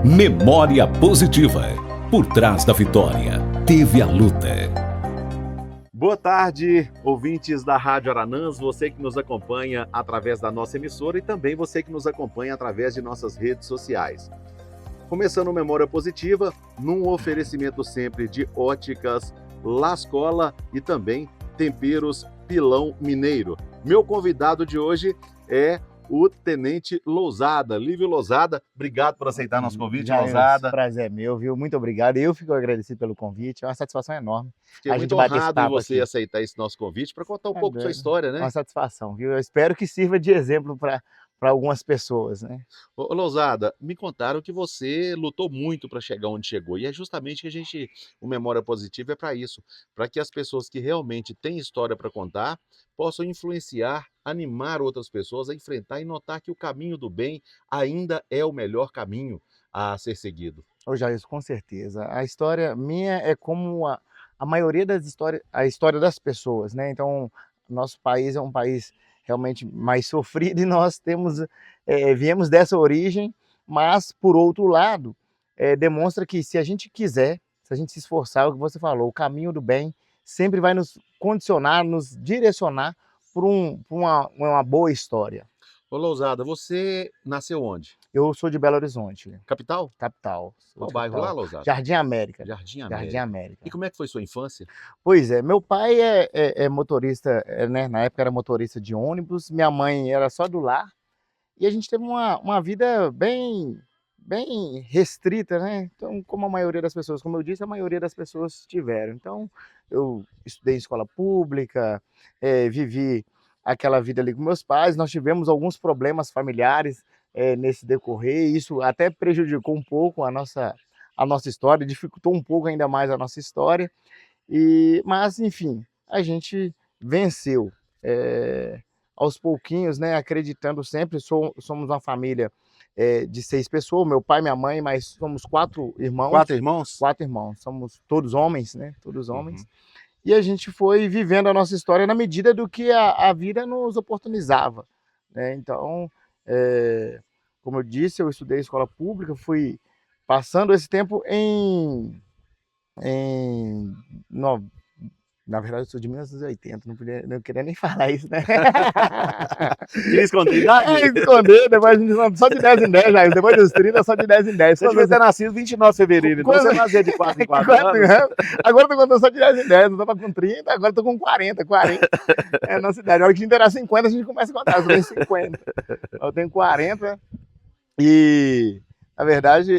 Memória positiva. Por trás da vitória, teve a luta. Boa tarde, ouvintes da Rádio Aranãs, você que nos acompanha através da nossa emissora e também você que nos acompanha através de nossas redes sociais. Começando o Memória Positiva, num oferecimento sempre de óticas Lascola e também temperos Pilão Mineiro. Meu convidado de hoje é o Tenente Lousada, Lívio Lousada. Obrigado por aceitar nosso convite, Lousada. O prazer é meu, viu? Muito obrigado. Eu fico agradecido pelo convite. É uma satisfação enorme. Fiquei muito honrado em você aceitar esse nosso convite para contar um pouco da sua história, né? Uma satisfação, viu? Eu espero que sirva de exemplo para algumas pessoas, né? Ô, Lousada, me contaram que você lutou muito para chegar onde chegou. E é justamente que o Memória Positiva é para isso, para que as pessoas que realmente têm história para contar possam influenciar, animar outras pessoas a enfrentar e notar que o caminho do bem ainda é o melhor caminho a ser seguido. Ô, Jair, com certeza. A história minha é como a maioria das histórias, a história das pessoas, né? Então, nosso país é um país realmente mais sofrido e nós viemos dessa origem, mas, por outro lado, demonstra que se a gente quiser, se a gente se esforçar, é o que você falou, o caminho do bem sempre vai nos condicionar, nos direcionar por uma boa história. Ô, Lousada, você nasceu onde? Eu sou de Belo Horizonte. Capital? Capital. Qual bairro lá, Lousada? Jardim América. Jardim Jardim América. E como é que foi sua infância? Pois é, meu pai é motorista, né? Na época era motorista de ônibus, minha mãe era só do lar, e a gente teve uma vida bem restrita, né? Então, como a maioria das pessoas, como eu disse, a maioria das pessoas tiveram. Então, eu estudei em escola pública, vivi aquela vida ali com meus pais, nós tivemos alguns problemas familiares nesse decorrer, e isso até prejudicou um pouco a nossa história, dificultou um pouco ainda mais a nossa história, mas enfim, a gente venceu aos pouquinhos, né, acreditando sempre. Somos uma família de 6 pessoas, meu pai, minha mãe, mas somos 4 irmãos. 4 irmãos? 4 irmãos, somos todos homens, né, todos homens. Uhum. E a gente foi vivendo a nossa história na medida do que a vida nos oportunizava, né? Então, como eu disse, eu estudei em escola pública, fui passando esse tempo na verdade, eu sou de 1980, não queria nem falar isso, né? Queria esconder idade? Esconder, depois a gente só de 10 em 10, já. Depois dos 30, só de 10 em 10. Você devia ter nascido 29 de fevereiro, então você nasceu de 4 em 4 anos. Agora eu tô contando só de 10 em 10, eu tava com 30, agora eu tô com 40 é a nossa idade. A hora que a gente terá 50, a gente começa a contar, eu tenho 50. Eu tenho 40 e, na verdade,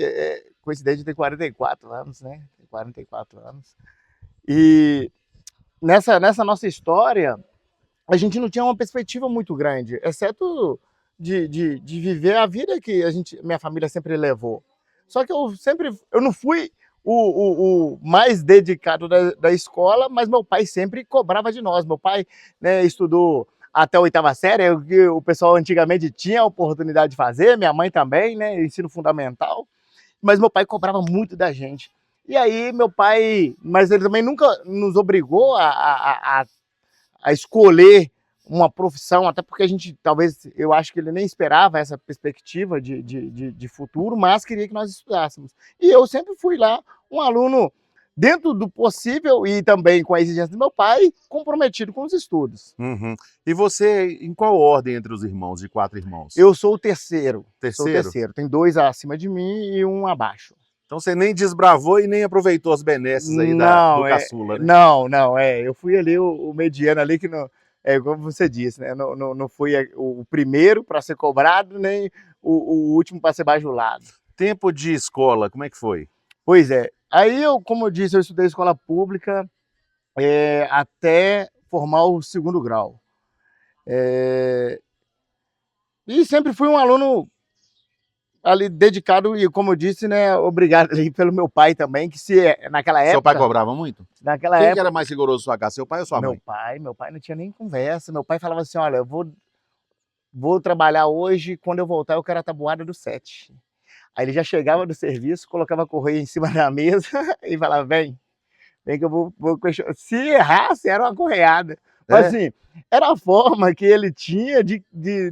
coincidente de ter 44 anos, né? 44 anos. E nessa nossa história, a gente não tinha uma perspectiva muito grande, exceto de viver a vida que minha família sempre levou. Só que eu não fui o mais dedicado da escola, mas meu pai sempre cobrava de nós. Meu pai, né, estudou até a 8ª série, o que o pessoal antigamente tinha a oportunidade de fazer, minha mãe também, né, ensino fundamental, mas meu pai cobrava muito da gente. E aí mas ele também nunca nos obrigou a escolher uma profissão, até porque eu acho que ele nem esperava essa perspectiva de futuro, mas queria que nós estudássemos. E eu sempre fui lá um aluno dentro do possível e também com a exigência do meu pai, comprometido com os estudos. Uhum. E você, em qual ordem entre os irmãos, de 4 irmãos? Eu sou o terceiro. Terceiro? Sou o terceiro. Tem 2 acima de mim e 1 abaixo. Então você nem desbravou e nem aproveitou as benesses aí do caçula, né? Não, eu fui ali o mediano ali que não, como você disse, né? Não fui o primeiro para ser cobrado, nem o último para ser bajulado. Tempo de escola, como é que foi? Pois é, aí como eu disse, eu estudei escola pública até formar o 2º grau. E sempre fui um aluno ali dedicado e, como eu disse, né, obrigado ali pelo meu pai também, que naquela época... Seu pai cobrava muito? Naquela Quem época... que era mais rigoroso sua casa, seu pai ou sua mãe? Meu pai não tinha nem conversa. Meu pai falava assim, olha, eu vou trabalhar hoje, quando eu voltar eu quero a tabuada do 7. Aí ele já chegava do serviço, colocava a correia em cima da mesa e falava, vem que eu vou questionar. Se errasse, era uma correada. Mas assim, era a forma que ele tinha de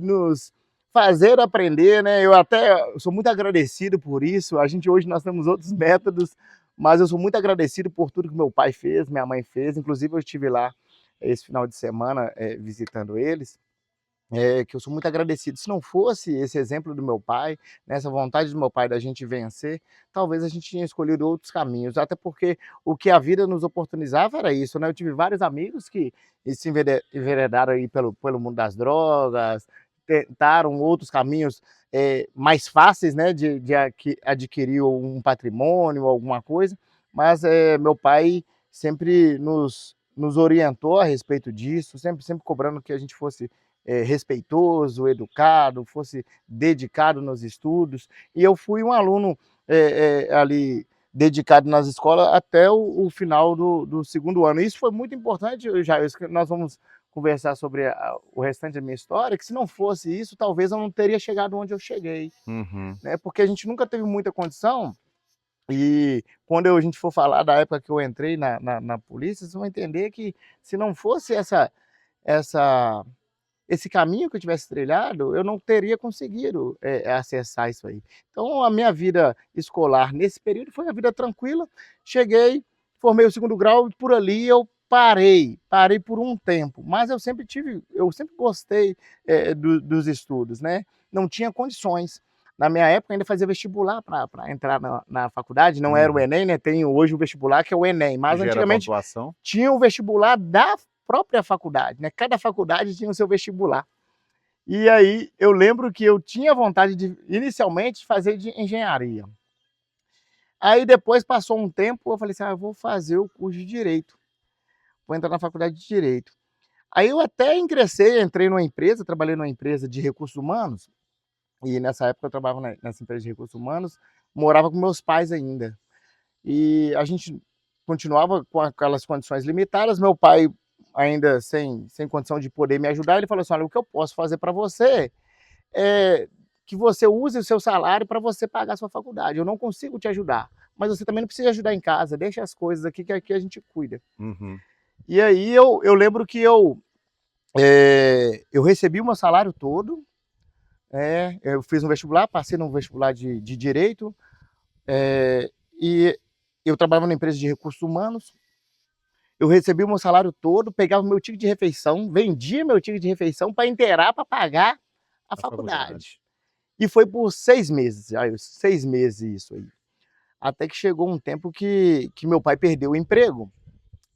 nos fazer aprender, né? Eu até sou muito agradecido por isso. Hoje nós temos outros métodos, mas eu sou muito agradecido por tudo que meu pai fez, minha mãe fez. Inclusive, eu estive lá esse final de semana visitando eles. Que eu sou muito agradecido. Se não fosse esse exemplo do meu pai, né, essa vontade do meu pai da gente vencer, talvez a gente tinha escolhido outros caminhos, até porque o que a vida nos oportunizava era isso, né? Eu tive vários amigos que se enveredaram aí pelo mundo das drogas, tentaram outros caminhos mais fáceis, né, de adquirir um patrimônio, alguma coisa, mas meu pai sempre nos orientou a respeito disso, sempre cobrando que a gente fosse respeitoso, educado, fosse dedicado nos estudos. E eu fui um aluno ali dedicado nas escolas até o final do segundo ano. Isso foi muito importante, Jair, que nós vamos conversar sobre o restante da minha história, que se não fosse isso, talvez eu não teria chegado onde eu cheguei. Uhum. Né? Porque a gente nunca teve muita condição. E quando a gente for falar da época que eu entrei na polícia, vocês vão entender que se não fosse esse caminho que eu tivesse trilhado, eu não teria conseguido acessar isso aí. Então, a minha vida escolar nesse período foi uma vida tranquila. Cheguei, formei o segundo grau e por ali eu parei por um tempo. Mas eu sempre gostei dos estudos, né? Não tinha condições. Na minha época, ainda fazia vestibular para entrar na faculdade, não era o Enem, né? Tem hoje o vestibular, que é o Enem, mas antigamente tinha o vestibular da própria faculdade, né? Cada faculdade tinha o seu vestibular. E aí eu lembro que eu tinha vontade de, inicialmente, fazer de engenharia. Aí depois passou um tempo, eu falei assim, eu vou fazer o curso de Direito. Vou entrar na faculdade de Direito. Aí eu até ingressei, entrei numa empresa, trabalhei numa empresa de recursos humanos, e nessa época eu trabalhava nessa empresa de recursos humanos, morava com meus pais ainda. E a gente continuava com aquelas condições limitadas, meu pai ainda sem condição de poder me ajudar, ele falou assim, olha, o que eu posso fazer para você é que você use o seu salário para você pagar a sua faculdade. Eu não consigo te ajudar, mas você também não precisa ajudar em casa, deixa as coisas aqui que aqui a gente cuida. Uhum. E aí eu lembro que eu recebi o meu salário todo, eu fiz um vestibular, passei no vestibular de Direito, e eu trabalhava na empresa de recursos humanos, eu recebi o meu salário todo, pegava o meu ticket de refeição, vendia meu ticket de refeição para inteirar, para pagar a faculdade. E foi por 6 meses, 6 meses isso aí. Até que chegou um tempo que meu pai perdeu o emprego.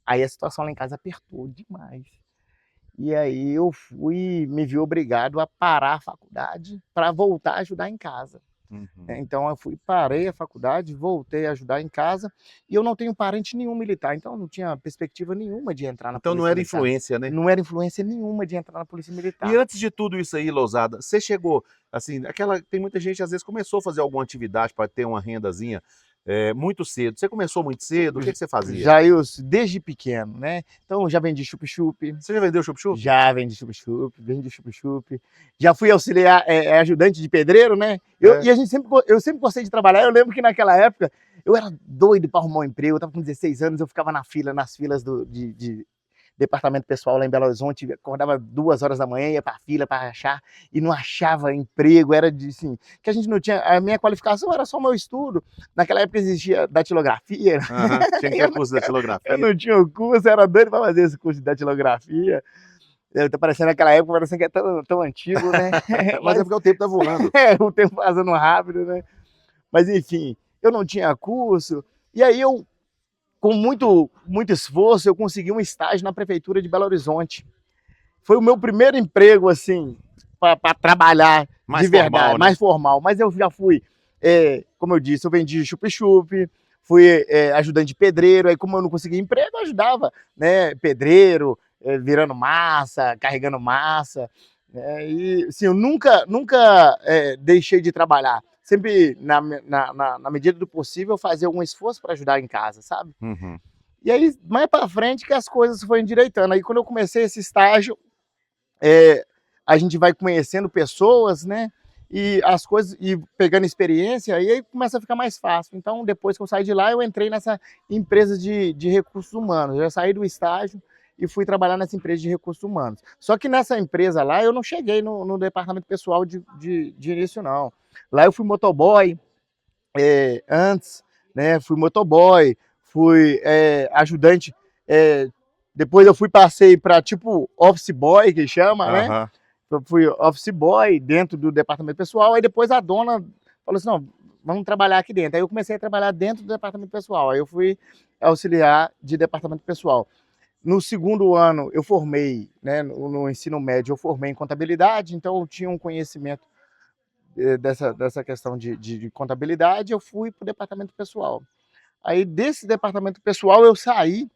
Aí a situação lá em casa apertou demais. E aí eu me vi obrigado a parar a faculdade para voltar a ajudar em casa. Uhum. Então eu parei a faculdade, voltei a ajudar em casa, e eu não tenho parente nenhum militar, então não tinha perspectiva nenhuma de entrar na polícia militar. Então não era influência, né? Não era influência nenhuma de entrar na polícia militar. E antes de tudo isso aí, Lousada, você chegou, assim, tem muita gente às vezes começou a fazer alguma atividade para ter uma rendazinha muito cedo. Você começou muito cedo? O que você fazia? Jailson, desde pequeno, né? Então eu já vendi chup-chup. Você já vendeu chup-chup? Já vendi chup-chup. Já fui auxiliar, ajudante de pedreiro, né? E eu sempre gostei de trabalhar. Eu lembro que naquela época eu era doido para arrumar um emprego. Eu estava com 16 anos, eu ficava nas filas de departamento pessoal lá em Belo Horizonte, acordava 2 horas da manhã, ia para a fila para achar, e não achava emprego, era assim, que a gente não tinha, a minha qualificação era só o meu estudo, naquela época existia datilografia. Tinha que ter curso de datilografia. Eu não tinha o curso, era doido para fazer esse curso de datilografia. Tá parecendo naquela época, parecendo que é tão antigo, né? Mas é porque o tempo tá voando. O tempo passando rápido, né? Mas enfim, eu não tinha curso, e aí eu, com muito esforço, eu consegui um estágio na prefeitura de Belo Horizonte. Foi o meu primeiro emprego, assim, para trabalhar de verdade, formal, né? Mais formal. Mas eu já fui, como eu disse, eu vendi chup-chup, fui ajudante de pedreiro, aí como eu não conseguia emprego, eu ajudava, né? Pedreiro, virando massa, carregando massa. E assim, eu nunca deixei de trabalhar. Sempre, na medida do possível, fazer algum esforço para ajudar em casa, sabe? Uhum. E aí, mais para frente, que as coisas foram endireitando. Aí, quando eu comecei esse estágio, a gente vai conhecendo pessoas, né? E as coisas, e pegando experiência, e aí começa a ficar mais fácil. Então, depois que eu saí de lá, eu entrei nessa empresa de recursos humanos. Eu já saí do estágio, e fui trabalhar nessa empresa de recursos humanos. Só que nessa empresa lá, eu não cheguei no departamento pessoal de início, não. Lá eu fui motoboy antes, né? Fui motoboy, fui ajudante, depois eu passei para tipo office boy, que chama, né? Eu fui office boy dentro do departamento pessoal, aí depois a dona falou assim, não, vamos trabalhar aqui dentro. Aí eu comecei a trabalhar dentro do departamento pessoal, aí eu fui auxiliar de departamento pessoal. No segundo ano eu formei, né, no ensino médio eu formei em contabilidade, então eu tinha um conhecimento dessa questão de contabilidade, eu fui para o departamento pessoal. Aí desse departamento pessoal eu saí,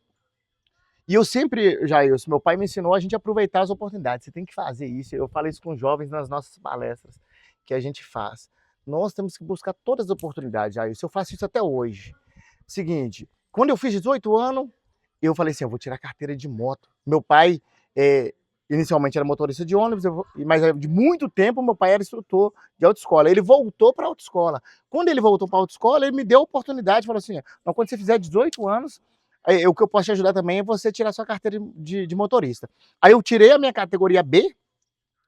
e eu sempre, Jailson, meu pai me ensinou a gente aproveitar as oportunidades, você tem que fazer isso, eu falo isso com os jovens nas nossas palestras que a gente faz. Nós temos que buscar todas as oportunidades, Jailson, eu faço isso até hoje. Seguinte, quando eu fiz 18 anos, eu falei assim, eu vou tirar carteira de moto. Meu pai, inicialmente era motorista de ônibus, mas de muito tempo meu pai era instrutor de autoescola. Ele voltou para a autoescola. Quando ele voltou para a autoescola, ele me deu a oportunidade, falou assim, não, quando você fizer 18 anos, o que eu posso te ajudar também é você tirar sua carteira de motorista. Aí eu tirei a minha categoria B,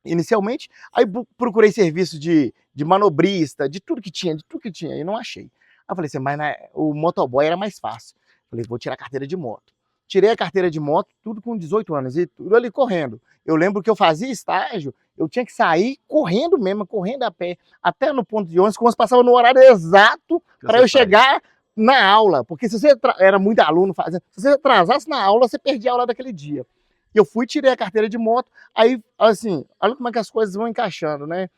inicialmente, aí procurei serviço de manobrista, de tudo que tinha, e não achei. Aí eu falei assim, mas o motoboy era mais fácil. Falei, vou tirar a carteira de moto. Tirei a carteira de moto, tudo com 18 anos, e tudo ali correndo. Eu lembro que eu fazia estágio, eu tinha que sair correndo mesmo, correndo a pé, até no ponto de ônibus, que o ônibus passava no horário exato para eu chegar na aula, porque se você era muito aluno fazendo, se você atrasasse na aula, você perdia a aula daquele dia. Eu fui, tirei a carteira de moto, aí, assim, olha como é que as coisas vão encaixando, né?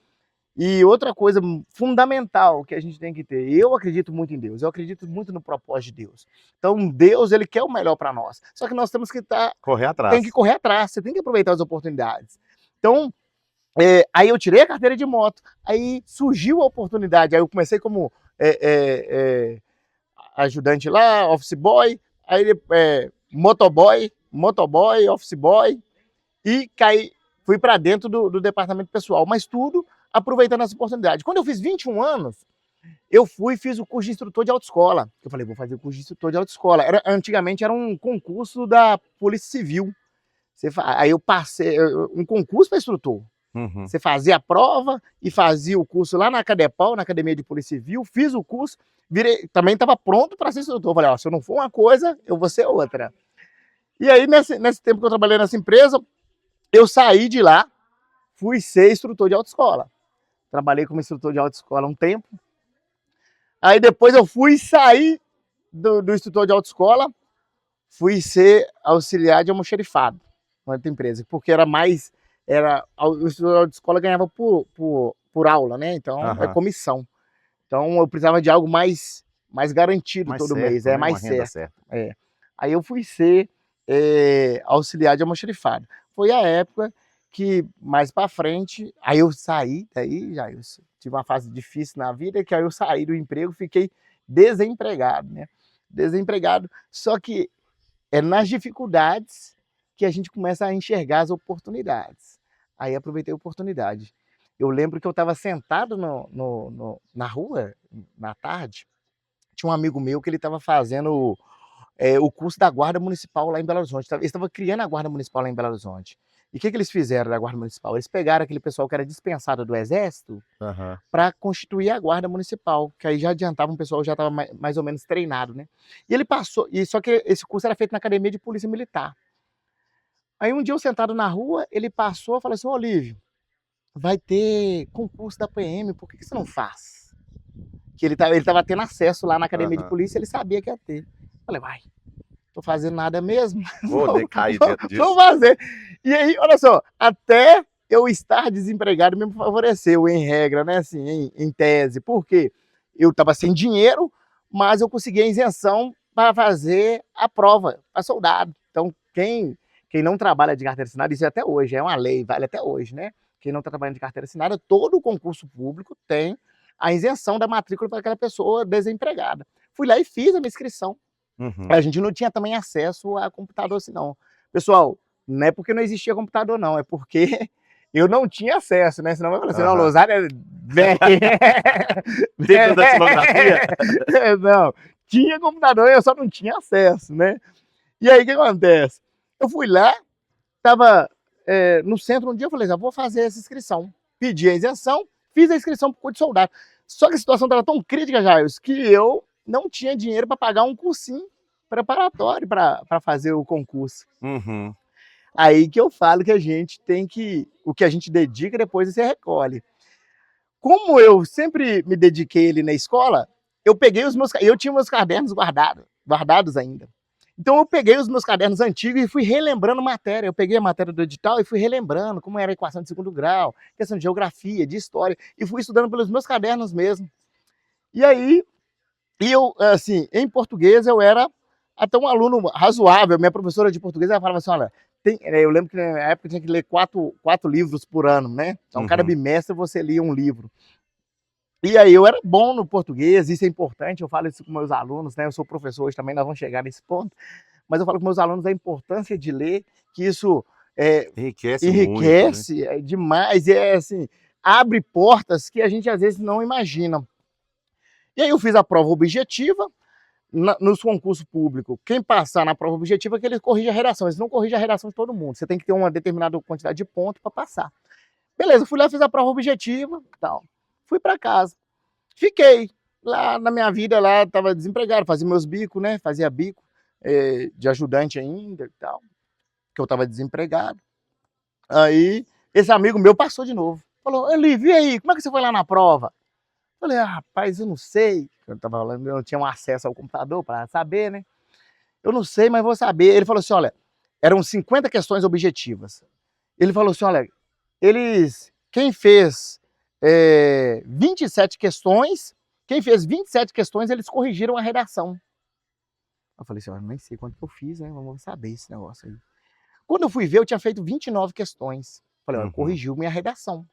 E outra coisa fundamental que a gente tem que ter, eu acredito muito em Deus, eu acredito muito no propósito de Deus. Então Deus, ele quer o melhor para nós. Só que nós temos que correr atrás. Tem que correr atrás, você tem que aproveitar as oportunidades. Então, aí eu tirei a carteira de moto, aí surgiu a oportunidade, aí eu comecei como ajudante lá, office boy, aí motoboy, office boy, e fui para dentro do departamento pessoal, mas tudo aproveitando essa oportunidade. Quando eu fiz 21 anos, eu fiz o curso de instrutor de autoescola. Eu falei, vou fazer o curso de instrutor de autoescola. Antigamente era um concurso da Polícia Civil. Aí eu passei um concurso para instrutor. Uhum. Você fazia a prova e fazia o curso lá na Acadepal, na Academia de Polícia Civil, fiz o curso, também estava pronto para ser instrutor. Falei, se eu não for uma coisa, eu vou ser outra. E aí, nesse tempo que eu trabalhei nessa empresa, eu saí de lá, fui ser instrutor de autoescola. Trabalhei como instrutor de autoescola um tempo. Aí depois eu fui sair do instrutor de autoescola, fui ser auxiliar de almoxerifado na outra empresa, porque o instrutor de autoescola ganhava por aula, né? Então é comissão. Então eu precisava de algo mais garantido todo mês, mais certo. Aí eu fui ser auxiliar de almoxerifado. Foi a época que mais para frente, aí eu saí daí, já eu tive uma fase difícil na vida, que aí eu saí do emprego, fiquei desempregado, né? Desempregado, só que é nas dificuldades que a gente começa a enxergar as oportunidades. Aí aproveitei a oportunidade. Eu lembro que eu estava sentado na rua, na tarde, tinha um amigo meu que ele estava fazendo o curso da Guarda Municipal lá em Belo Horizonte. Eles estavam criando a Guarda Municipal lá em Belo Horizonte. E o que eles fizeram da Guarda Municipal? Eles pegaram aquele pessoal que era dispensado do Exército para constituir a Guarda Municipal, que aí já adiantava, um pessoal já estava mais ou menos treinado, né? E ele passou, só que esse curso era feito na Academia de Polícia Militar. Aí um dia eu sentado na rua, ele passou e falou assim, Olívio, vai ter concurso da PM, por que você não faz? Que ele estava tendo acesso lá na Academia de Polícia, ele sabia que ia ter. Eu falei, vai, tô fazendo nada mesmo. Vou decair dentro disso. Vou fazer. E aí, olha só, até eu estar desempregado me favoreceu, em regra, né, assim, em tese. Por quê? Eu estava sem dinheiro, mas eu consegui a isenção para fazer a prova para soldado. Então, quem não trabalha de carteira assinada, isso é até hoje, é uma lei, vale até hoje, né? Quem não está trabalhando de carteira assinada, todo concurso público tem a isenção da matrícula para aquela pessoa desempregada. Fui lá e fiz a minha inscrição. A gente não tinha também acesso a computador assim, não. Pessoal, não é porque não existia computador, não, é porque eu não tinha acesso, né? Senão vai falar assim, não, Losário é velho. Dentro da tipografia? Não, tinha computador, eu só não tinha acesso, né? E aí, o que acontece? Eu fui lá, estava no centro um dia, eu falei, vou fazer essa inscrição. Pedi a isenção, fiz a inscrição para o curso de soldado. Só que a situação estava tão crítica, Jair, que eu não tinha dinheiro para pagar um cursinho preparatório para fazer o concurso. Uhum. Aí que eu falo que a gente tem que... O que a gente dedica, depois você recolhe. Como eu sempre me dediquei ali na escola, eu peguei os meus... Eu tinha meus cadernos guardados ainda. Então eu peguei os meus cadernos antigos e fui relembrando matéria. Eu peguei a matéria do edital e fui relembrando como era a equação de segundo grau, questão de geografia, de história, e fui estudando pelos meus cadernos mesmo. E aí, eu, assim, em português eu era até um aluno razoável. Minha professora de português, ela falava assim, olha, eu lembro que na época tinha que ler quatro livros por ano, né? Então, cada bimestre você lia um livro. E aí eu era bom no português, isso é importante, eu falo isso com meus alunos, né? Eu sou professor hoje também, nós vamos chegar nesse ponto, mas eu falo com meus alunos a importância de ler, que isso enriquece enriquece muito, né? demais, assim, abre portas que a gente às vezes não imagina. E aí eu fiz a prova objetiva, nos concursos públicos, quem passar na prova objetiva é que ele corrige a redação, eles não corrigem a redação de todo mundo, você tem que ter uma determinada quantidade de pontos para passar. Beleza, fui lá, fiz a prova objetiva e tal. Fui para casa. Fiquei lá na minha vida, lá estava desempregado, fazia meus bicos, né? Fazia bico de ajudante ainda e tal, que eu estava desempregado. Aí, esse amigo meu passou de novo. Falou, Olívio, e aí, como é que você foi lá na prova? Falei, rapaz, eu não sei. Eu tava falando, eu não tinha um acesso ao computador para saber, né? Eu não sei, mas vou saber. Ele falou assim, olha, eram 50 questões objetivas. Ele falou assim, olha, quem fez 27 questões, eles corrigiram a redação. Eu falei assim, eu nem sei quanto que eu fiz, né? Vamos saber esse negócio aí. Quando eu fui ver, eu tinha feito 29 questões. Falei, olha, corrigiu minha redação.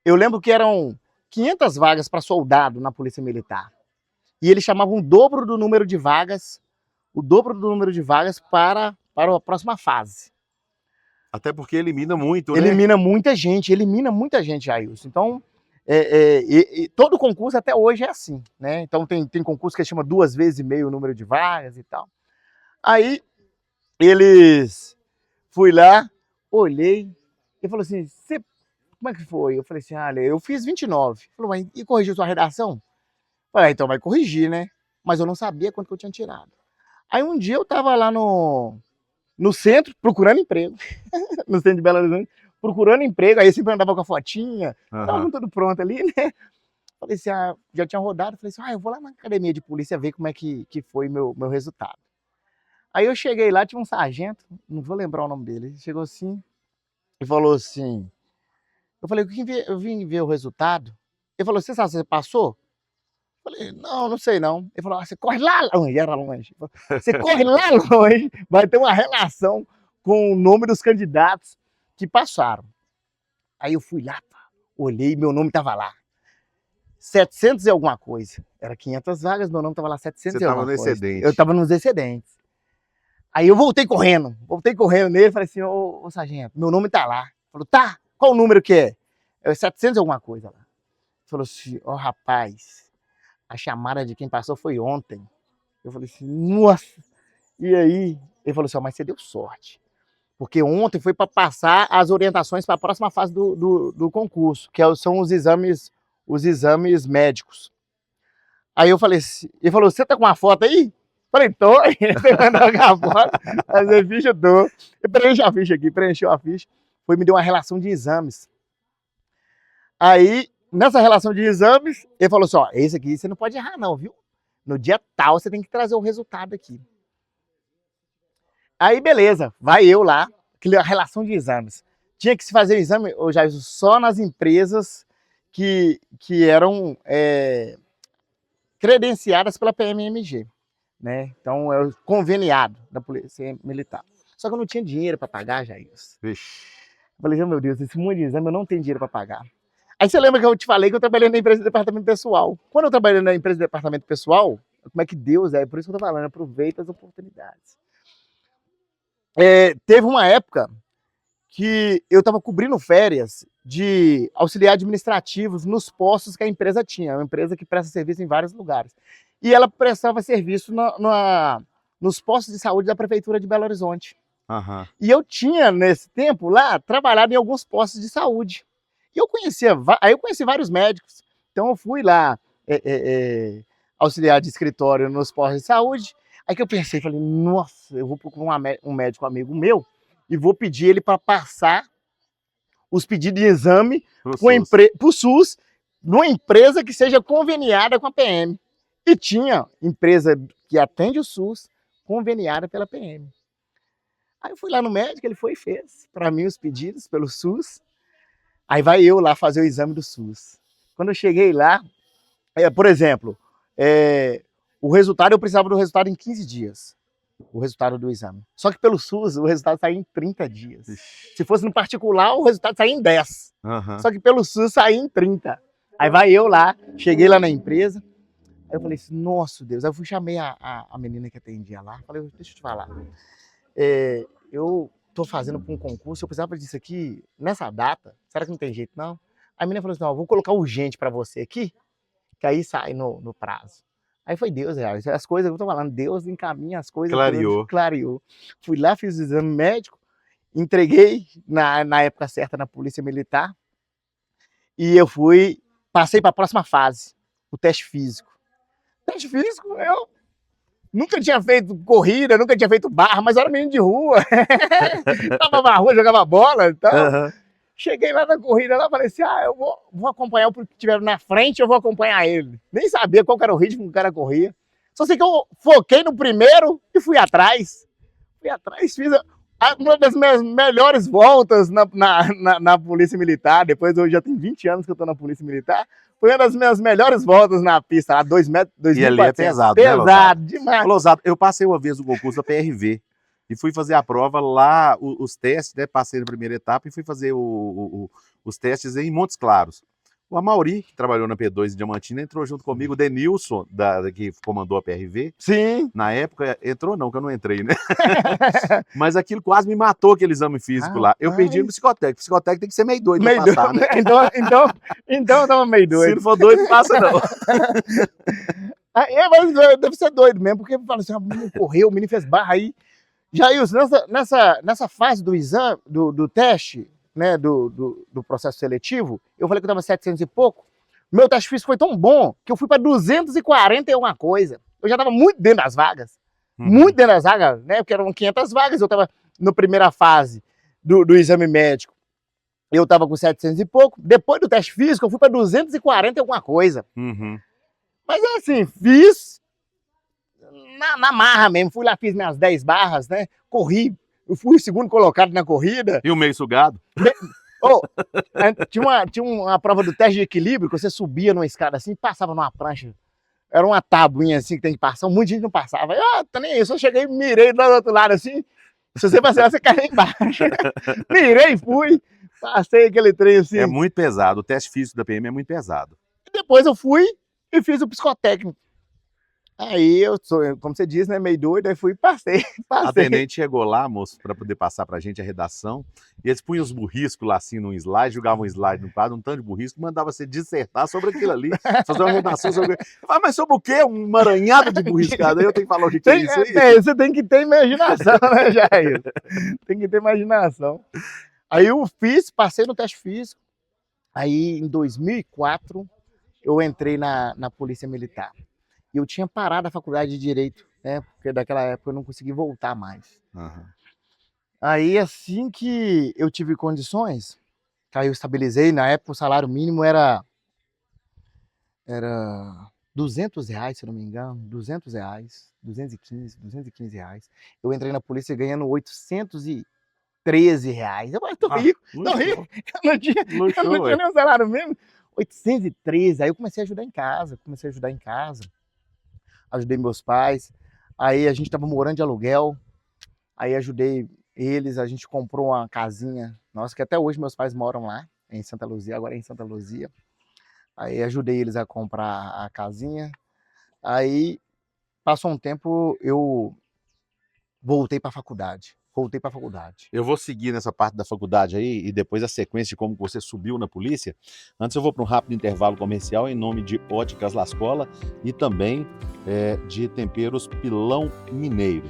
Eu lembro que eram 500 vagas para soldado na Polícia Militar. E eles chamavam o dobro do número de vagas, para a próxima fase. Até porque elimina muito, né? Elimina muita gente, Jailson. Então, todo concurso até hoje é assim, né? Então tem concurso que chama 2,5 vezes o número de vagas e tal. Aí, fui lá, olhei, e falou assim, como é que foi? Eu falei assim, olha, eu fiz 29. Falou, mas e corrigiu sua redação? Eu falei, então vai corrigir, né? Mas eu não sabia quanto que eu tinha tirado. Aí um dia eu tava lá no centro, procurando emprego, no centro de Belo Horizonte, procurando emprego, aí eu sempre andava com a fotinha, tava com tudo pronto ali, né? Falei assim, já tinha rodado, falei assim, eu vou lá na academia de polícia ver como é que foi meu resultado. Aí eu cheguei lá, tinha um sargento, não vou lembrar o nome dele, ele chegou assim e falou assim, eu falei, eu vim ver o resultado. Ele falou, você sabe se você passou? Eu falei, não sei não. Ele falou, você corre lá longe, era longe. Você corre lá longe, vai ter uma relação com o nome dos candidatos que passaram. Aí eu fui lá, olhei, meu nome estava lá. 700 e alguma coisa. Era 500 vagas, meu nome estava lá 700 e alguma coisa. Você estava no excedente. Eu estava nos excedentes. Aí eu voltei correndo nele, falei assim, ô sargento, meu nome está lá. Ele falou, tá, qual o número que é? É 700 e alguma coisa lá. Ele falou assim, rapaz, a chamada de quem passou foi ontem. Eu falei assim, nossa, e aí? Ele falou assim, mas você deu sorte. Porque ontem foi para passar as orientações para a próxima fase do concurso, que são os exames médicos. Aí eu falei assim, ele falou, você tá com uma foto aí? Eu falei, tô. Ele mandou com a foto, fazer ficha, eu tô. Eu preencheu a ficha, me deu uma relação de exames. Aí, nessa relação de exames, ele falou assim, esse aqui você não pode errar não, viu? No dia tal você tem que trazer o resultado aqui. Aí, beleza, vai eu lá, a relação de exames. Tinha que se fazer o exame, Jair, só nas empresas que eram credenciadas pela PMMG, né? Então, é o conveniado da Polícia Militar. Só que eu não tinha dinheiro para pagar, Jair. Vixe. Eu falei, meu Deus, esse monte de exame eu não tenho dinheiro para pagar. Aí você lembra que eu te falei que eu trabalhei na empresa de departamento pessoal. Quando eu trabalhei na empresa de departamento pessoal, como é que Deus é? Por isso que eu tô falando, aproveita as oportunidades. Teve uma época que eu estava cobrindo férias de auxiliar administrativos nos postos que a empresa tinha. É uma empresa que presta serviço em vários lugares. E ela prestava serviço nos postos de saúde da Prefeitura de Belo Horizonte. Aham. E eu tinha, nesse tempo lá, trabalhado em alguns postos de saúde. E eu aí eu conheci vários médicos. Então eu fui lá, auxiliar de escritório nos postos de saúde. Aí que eu pensei, falei, nossa, eu vou procurar um médico amigo meu e vou pedir ele para passar os pedidos de exame para o SUS, numa empresa que seja conveniada com a PM. E tinha empresa que atende o SUS, conveniada pela PM. Aí eu fui lá no médico, ele foi e fez para mim os pedidos pelo SUS. Aí vai eu lá fazer o exame do SUS. Quando eu cheguei lá, por exemplo, o resultado, eu precisava do resultado em 15 dias. O resultado do exame. Só que pelo SUS, o resultado saía em 30 dias. Se fosse no particular, o resultado saía em 10. Uhum. Só que pelo SUS saía em 30. Aí vai eu lá, cheguei lá na empresa, aí eu falei assim, nossa Deus. Aí eu chamei a menina que atendia lá, falei, deixa eu te falar. Eu tô fazendo para um concurso, eu precisava disso aqui nessa data, será que não tem jeito não? A menina falou assim, não, vou colocar urgente para você aqui, que aí sai no prazo. Aí foi Deus, as coisas que eu tô falando, Deus encaminha as coisas. Clareou. Fui lá, fiz o exame médico, entreguei na época certa na Polícia Militar e passei para a próxima fase, o teste físico. Teste físico, eu nunca tinha feito corrida, nunca tinha feito barra, mas eu era menino de rua. Tava na rua, jogava bola e tal. Uhum. Cheguei lá na corrida, lá falei assim, eu vou acompanhar o que tiver na frente, eu vou acompanhar ele. Nem sabia qual era o ritmo que o cara corria. Só sei que eu foquei no primeiro e fui atrás. Fiz uma das minhas melhores voltas na Polícia Militar. Depois, eu já tenho 20 anos que eu tô na Polícia Militar. Foi uma das minhas melhores voltas na pista, lá 2 metros, 2.400. E ali é pesado, pesado, né, demais. Lousado, eu passei uma vez o concurso da PRV. E fui fazer a prova lá, os testes, né? Passei na primeira etapa e fui fazer os testes em Montes Claros. O Amauri, que trabalhou na P2 em Diamantina, entrou junto comigo. O Denilson, que comandou a PRV. Sim. Na época, entrou não, que eu não entrei, né? Mas aquilo quase me matou, aquele exame físico lá. Eu perdi no psicotécnico. Psicotécnico tem que ser meio doido pra passar, né? Então eu tava meio doido. Se não for doido, não passa não. Mas deve ser doido mesmo, porque fala assim, o menino correu, o menino fez barra aí. Jailson, nessa fase do exame, do teste, né, do processo seletivo, eu falei que eu estava 700 e pouco. Meu teste físico foi tão bom que eu fui para 240 e alguma coisa. Eu já estava muito dentro das vagas. Muito dentro das vagas, né? Porque eram 500 vagas. Eu estava na primeira fase do exame médico. Eu estava com 700 e pouco. Depois do teste físico, eu fui para 240 e alguma coisa. Uhum. Mas assim, fiz na marra mesmo, fui lá, fiz minhas 10 barras, né? Corri, eu fui o segundo colocado na corrida. E o meio sugado? Tinha uma prova do teste de equilíbrio, que você subia numa escada assim e passava numa prancha. Era uma tabuinha assim que tem que passar, muita gente não passava. Tá nem isso, eu cheguei, mirei do outro lado assim, se você passar, você cai lá embaixo. Mirei, fui, passei aquele trem assim. É muito pesado, o teste físico da PM é muito pesado. E depois eu fui e fiz o psicotécnico. Aí eu sou, como você disse, né, meio doido, aí fui e passei. A tenente chegou lá, moço, para poder passar pra gente a redação, e eles punham os burriscos lá assim num slide, jogavam um slide no quadro, um tanto de burrisco, mandava você dissertar sobre aquilo ali, fazer uma redação sobre... Mas sobre o quê? Um emaranhado de burriscada, aí eu tenho que falar o que é isso aí. Você tem que ter imaginação, né, Jair? Tem que ter imaginação. Aí eu passei no teste físico, aí em 2004 eu entrei na Polícia Militar. E eu tinha parado a faculdade de Direito, né? Porque daquela época eu não consegui voltar mais. Uhum. Aí, assim que eu tive condições, aí eu estabilizei, na época o salário mínimo era R$200, se não me engano, R$200, 215 reais. Eu entrei na polícia ganhando R$813. Eu falei, tô rico. Eu não tinha nenhum salário mínimo. 813, aí eu comecei a ajudar em casa, ajudei meus pais, aí a gente tava morando de aluguel, aí ajudei eles, a gente comprou uma casinha, nossa, que até hoje meus pais moram lá, em Santa Luzia, agora é em Santa Luzia, aí ajudei eles a comprar a casinha, aí passou um tempo, eu voltei para a faculdade. Eu vou seguir nessa parte da faculdade aí e depois a sequência de como você subiu na polícia. Antes eu vou para um rápido intervalo comercial em nome de Óticas Lascola e também de Temperos Pilão Mineiro.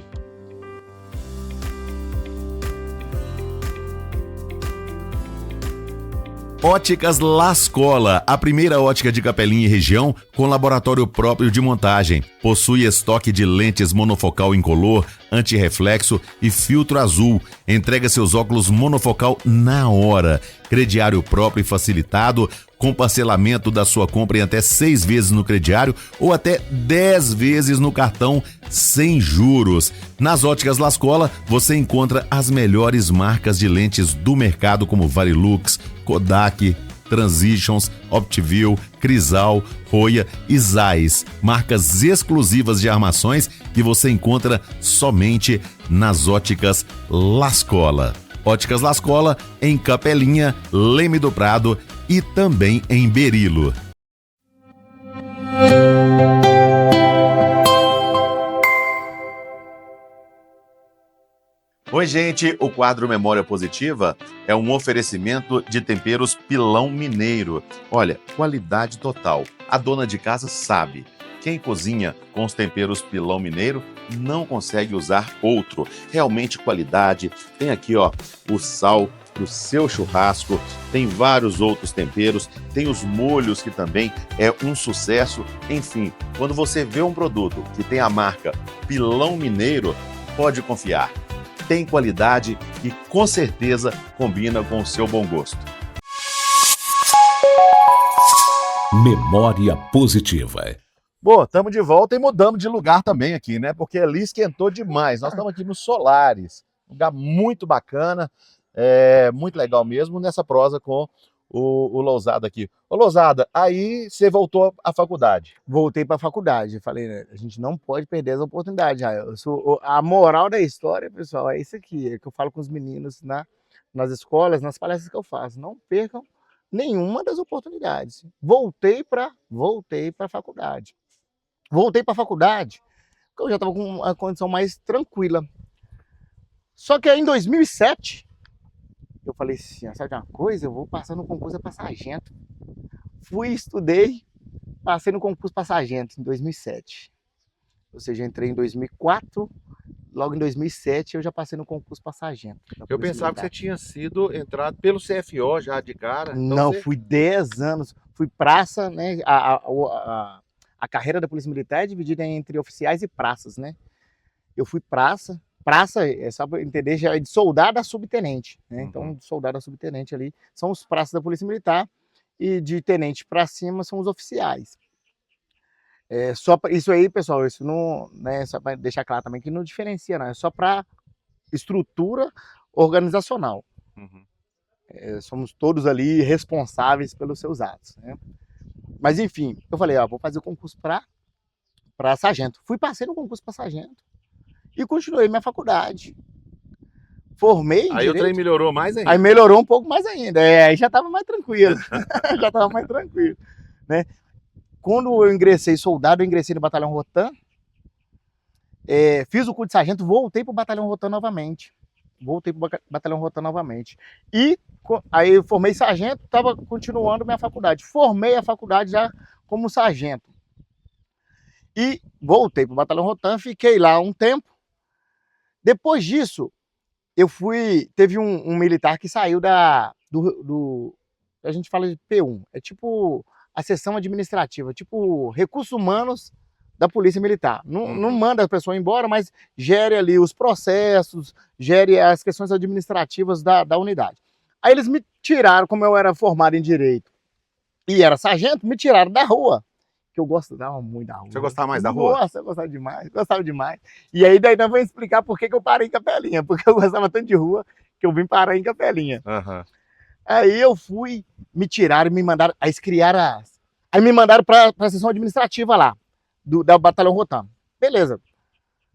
Óticas Lascola, a primeira ótica de Capelinha e região com laboratório próprio de montagem. Possui estoque de lentes monofocal incolor, antirreflexo e filtro azul. Entrega seus óculos monofocal na hora. Crediário próprio e facilitado, com parcelamento da sua compra em até 6 vezes no crediário ou até 10 vezes no cartão sem juros. Nas Óticas Lascola, você encontra as melhores marcas de lentes do mercado como Varilux, Kodak, Transitions, Optiview, Crisal, Roya e Zeiss. Marcas exclusivas de armações que você encontra somente nas Óticas Lascola. Óticas Lascola em Capelinha, Leme do Prado e também em Berilo. Oi, gente, o quadro Memória Positiva é um oferecimento de temperos Pilão Mineiro. Olha, qualidade total. A dona de casa sabe. Quem cozinha com os temperos Pilão Mineiro não consegue usar outro. Realmente qualidade. Tem aqui, ó, o sal do seu churrasco, tem vários outros temperos, tem os molhos que também é um sucesso. Enfim, quando você vê um produto que tem a marca Pilão Mineiro, pode confiar. Tem qualidade e com certeza combina com o seu bom gosto. Memória Positiva. Bom, estamos de volta e mudamos de lugar também aqui, né? Porque ali esquentou demais. Nós estamos aqui no Solares, um lugar muito bacana, muito legal mesmo, nessa prosa com o Lousada aqui. Ô Lousada, aí você voltou à faculdade. Voltei para a faculdade. Falei, né, a gente não pode perder as oportunidades. A moral da história, pessoal, é isso aqui, é que eu falo com os meninos nas escolas, nas palestras que eu faço. Não percam nenhuma das oportunidades. Voltei para a faculdade. Voltei para a faculdade porque eu já estava com uma condição mais tranquila. Só que aí em 2007, eu falei assim, sabe de uma coisa? Eu vou passar no concurso para sargento. Fui, estudei, passei no concurso para sargento em 2007. Ou seja, entrei em 2004, logo em 2007 eu já passei no concurso para sargento. Eu pensava que você tinha sido entrado pelo CFO já de cara. Então não, fui 10 anos, fui praça, né? A carreira da Polícia Militar é dividida entre oficiais e praças, né? Eu fui praça, é só para entender, já é de soldado a subtenente, né? Então, de soldado a subtenente ali são os praças da Polícia Militar e de tenente para cima são os oficiais. Isso aí, pessoal, isso não, né, só para deixar claro também que não diferencia, não, é só para estrutura organizacional. Somos todos ali responsáveis pelos seus atos, né? Mas enfim, eu falei, vou fazer o concurso para sargento. Passei no concurso para sargento e continuei minha faculdade. Formei em Aí direito. o trem melhorou mais ainda. Aí melhorou um pouco mais ainda. Aí já estava mais tranquilo. Já estava mais tranquilo, né? Quando eu ingressei soldado, eu ingressei no Batalhão Rotan. Fiz o curso de sargento, voltei para o Batalhão Rotan novamente. E aí eu formei sargento, estava continuando minha faculdade. Formei a faculdade já como sargento. E voltei para o Batalhão Rotan, fiquei lá um tempo. Depois disso, teve um militar que saiu a gente fala de P1, é tipo a seção administrativa, tipo recursos humanos da Polícia Militar. Não manda a pessoa embora, mas gere ali os processos, gere as questões administrativas da unidade. Aí eles me tiraram, como eu era formado em Direito e era sargento, me tiraram da rua, que eu gostava muito da rua. Você gostava mais da rua? Nossa, eu gostava demais. E aí daí nós vamos explicar por que eu parei em Capelinha, porque eu gostava tanto de rua que eu vim parar em Capelinha. Aí eu fui, me tiraram, me mandaram, aí me mandaram para a seção administrativa lá, da Batalhão Rotan. Beleza.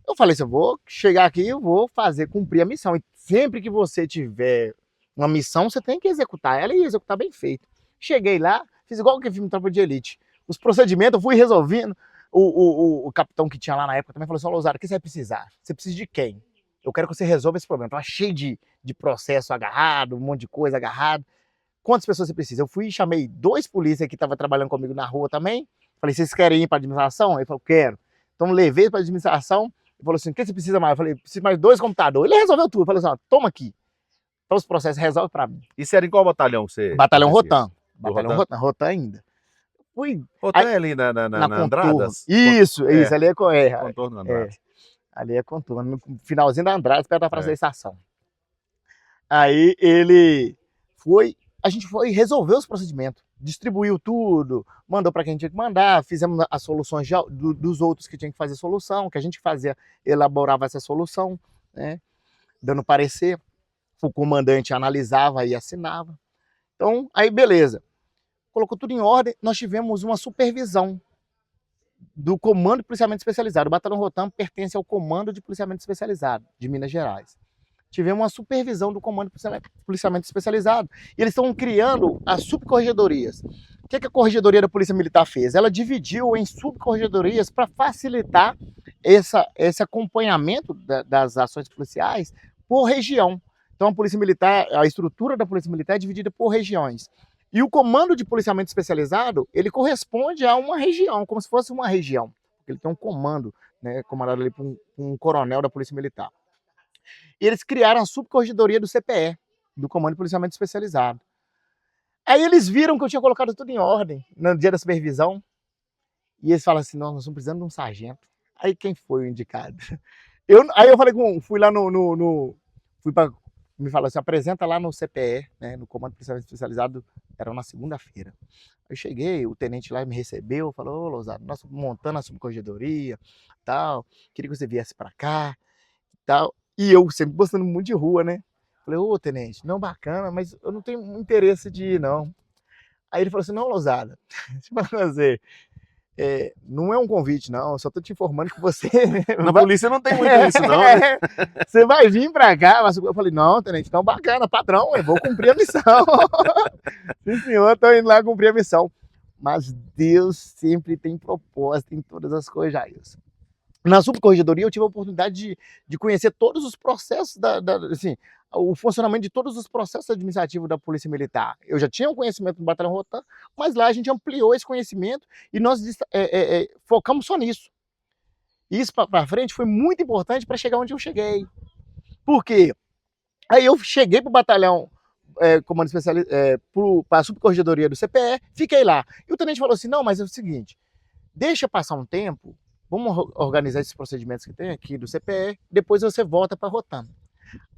Eu falei assim, eu vou chegar aqui, eu vou cumprir a missão. E sempre que você tiver uma missão, você tem que executar ela e executar bem feito. Cheguei lá, fiz igual que filme Tropa de Elite. Os procedimentos eu fui resolvendo. O capitão que tinha lá na época também falou assim, Lousada, o que você vai precisar? Você precisa de quem? Eu quero que você resolva esse problema. Tava cheio de processo agarrado, um monte de coisa agarrado. Quantas pessoas você precisa? Eu fui e chamei 2 polícias que estavam trabalhando comigo na rua também. Falei, vocês querem ir para a administração? Ele falou, quero. Então levei para a administração. Ele falou assim, o que você precisa mais? Eu falei, preciso mais 2 computadores. Ele resolveu tudo. Eu falei assim, toma aqui. Todos os processos resolve para mim. Isso era em qual batalhão que você... Batalhão fazia isso? Rotan. Batalhão Rotan? Rotan ainda. Fui Rotan aí, é ali na contorno. Andradas? Isso, ali é Contorno Andradas. ali é contorno, no finalzinho da Andradas, perto da Praça da Estação. Aí a gente foi resolver os procedimentos, distribuiu tudo, mandou para quem tinha que mandar, fizemos as soluções dos outros que tinham que fazer solução, que a gente fazia, elaborava essa solução, né, dando parecer, o comandante analisava e assinava. Então, aí beleza, colocou tudo em ordem, nós tivemos uma supervisão do Comando de Policiamento Especializado. O Batalhão Rotan pertence ao Comando de Policiamento Especializado de Minas Gerais. Tivemos uma supervisão do Comando de Policiamento Especializado. E eles estão criando as subcorregedorias. O que a Corregedoria da Polícia Militar fez? Ela dividiu em subcorregedorias para facilitar esse acompanhamento das ações policiais por região. Então a Polícia Militar, a estrutura da Polícia Militar é dividida por regiões. E o Comando de Policiamento Especializado, ele corresponde a uma região, como se fosse uma região. Ele tem um comando, né, comandado ali por um coronel da Polícia Militar. E eles criaram a subcorregedoria do CPE, do Comando de Policiamento Especializado. Aí eles viram que eu tinha colocado tudo em ordem no dia da supervisão. E eles falaram assim, nós estamos precisando de um sargento. Aí quem foi o indicado? Aí eu falei fui lá me falou assim, apresenta lá no CPE, né, no Comando de Policiamento Especializado, era na segunda-feira. Eu cheguei, o tenente lá me recebeu, falou, ô Lousada, nós montando a subcorregedoria, tal, queria que você viesse para cá, tal. E eu sempre gostando muito de rua, né? Falei, ô tenente, não, bacana, mas eu não tenho interesse de ir, não. Aí ele falou assim, não, Lousada, deixa eu fazer, não é um convite, não, eu só tô te informando que você... Na polícia não tem muito isso, não, né? Você vai vir pra cá, mas eu falei, não, tenente, então bacana, patrão, eu vou cumprir a missão. Sim, senhor, tô indo lá cumprir a missão. Mas Deus sempre tem propósito em todas as coisas, Jailson. Na subcorregedoria eu tive a oportunidade de conhecer todos os processos, assim, o funcionamento de todos os processos administrativos da Polícia Militar. Eu já tinha um conhecimento do Batalhão Rotan, mas lá a gente ampliou esse conhecimento e nós focamos só nisso. Isso para frente foi muito importante para chegar onde eu cheguei. Por quê? Aí eu cheguei para o Batalhão Comando Especializado, para a subcorregedoria do CPE, fiquei lá. E o tenente falou assim, não, mas é o seguinte, deixa passar um tempo, vamos organizar esses procedimentos que tem aqui do CPE, depois você volta para a Rotan.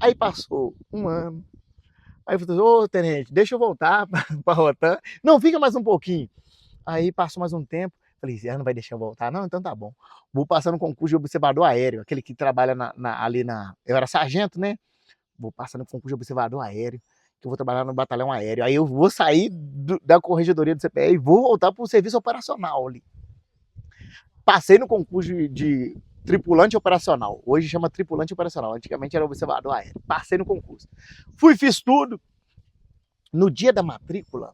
Aí passou um ano. Aí eu falei, ô tenente, deixa eu voltar para a Rotan. Não, fica mais um pouquinho. Aí passou mais um tempo. Falei, você não vai deixar eu voltar? Não, então tá bom. Vou passar no concurso de observador aéreo, aquele que trabalha ali na... Eu era sargento, né? Vou passar no concurso de observador aéreo, que eu vou trabalhar no batalhão aéreo. Aí eu vou sair da corregedoria do CPE e vou voltar para o serviço operacional ali. Passei no concurso de tripulante operacional. Hoje chama tripulante operacional. Antigamente era observador aéreo. Passei no concurso. Fiz tudo. No dia da matrícula,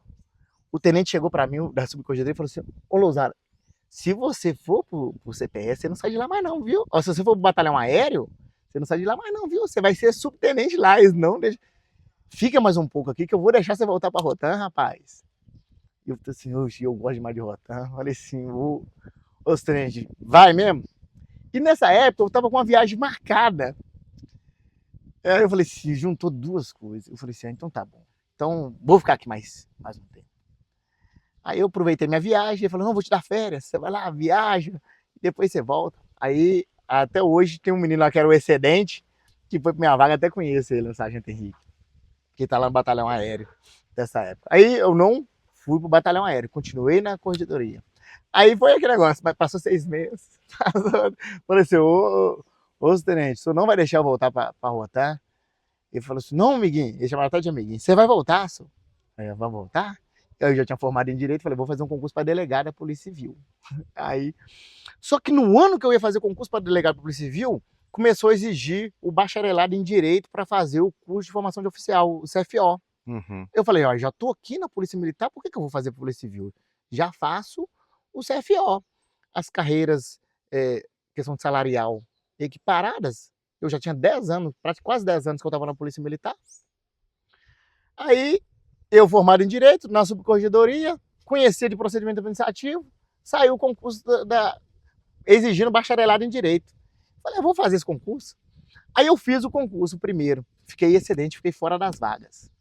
o tenente chegou para mim, da subcorregedoria, e falou assim, ô Lousada, se você for pro CPE, você não sai de lá mais não, viu? Ou se você for pro batalhão aéreo, você não sai de lá mais não, viu? Você vai ser subtenente lá, eles não deixam. Fica mais um pouco aqui que eu vou deixar você voltar pra Rotan, rapaz. E eu falei assim, oxe, eu gosto demais de Rotan. Falei assim, ô tenente, vai mesmo? E nessa época eu tava com uma viagem marcada. Aí eu falei assim, juntou duas coisas. Eu falei assim, então tá bom. Então vou ficar aqui mais um tempo. Aí eu aproveitei minha viagem, ele falou, não, vou te dar férias, você vai lá, viaja, depois você volta. Aí, até hoje, tem um menino lá que era o Excedente, que foi pra minha vaga, até conheço ele, o Sargento Henrique, que tá lá no Batalhão Aéreo, dessa época. Aí eu não fui pro Batalhão Aéreo, continuei na corregedoria. Aí foi aquele negócio, mas passou 6 meses, falei assim, ô tenente, o senhor não vai deixar eu voltar pra Rotan? Ele falou assim, não, amiguinho, ele chamava até de amiguinho, você vai voltar, senhor? Aí eu, vai voltar? Eu já tinha formado em Direito, falei, vou fazer um concurso para delegado da Polícia Civil. Aí, só que no ano que eu ia fazer o concurso para delegado da Polícia Civil, começou a exigir o bacharelado em Direito para fazer o curso de formação de oficial, o CFO. Uhum. Eu falei, ó, já tô aqui na Polícia Militar, por que eu vou fazer Polícia Civil? Já faço o CFO. As carreiras, questão de salarial, equiparadas, eu já tinha 10 anos, quase 10 anos que eu estava na Polícia Militar. Aí, eu formado em Direito, na subcorregedoria, conhecia de procedimento administrativo, saiu o concurso exigindo bacharelado em Direito. Falei, eu vou fazer esse concurso. Aí eu fiz o concurso primeiro. fiquei excedente, fiquei fora das vagas.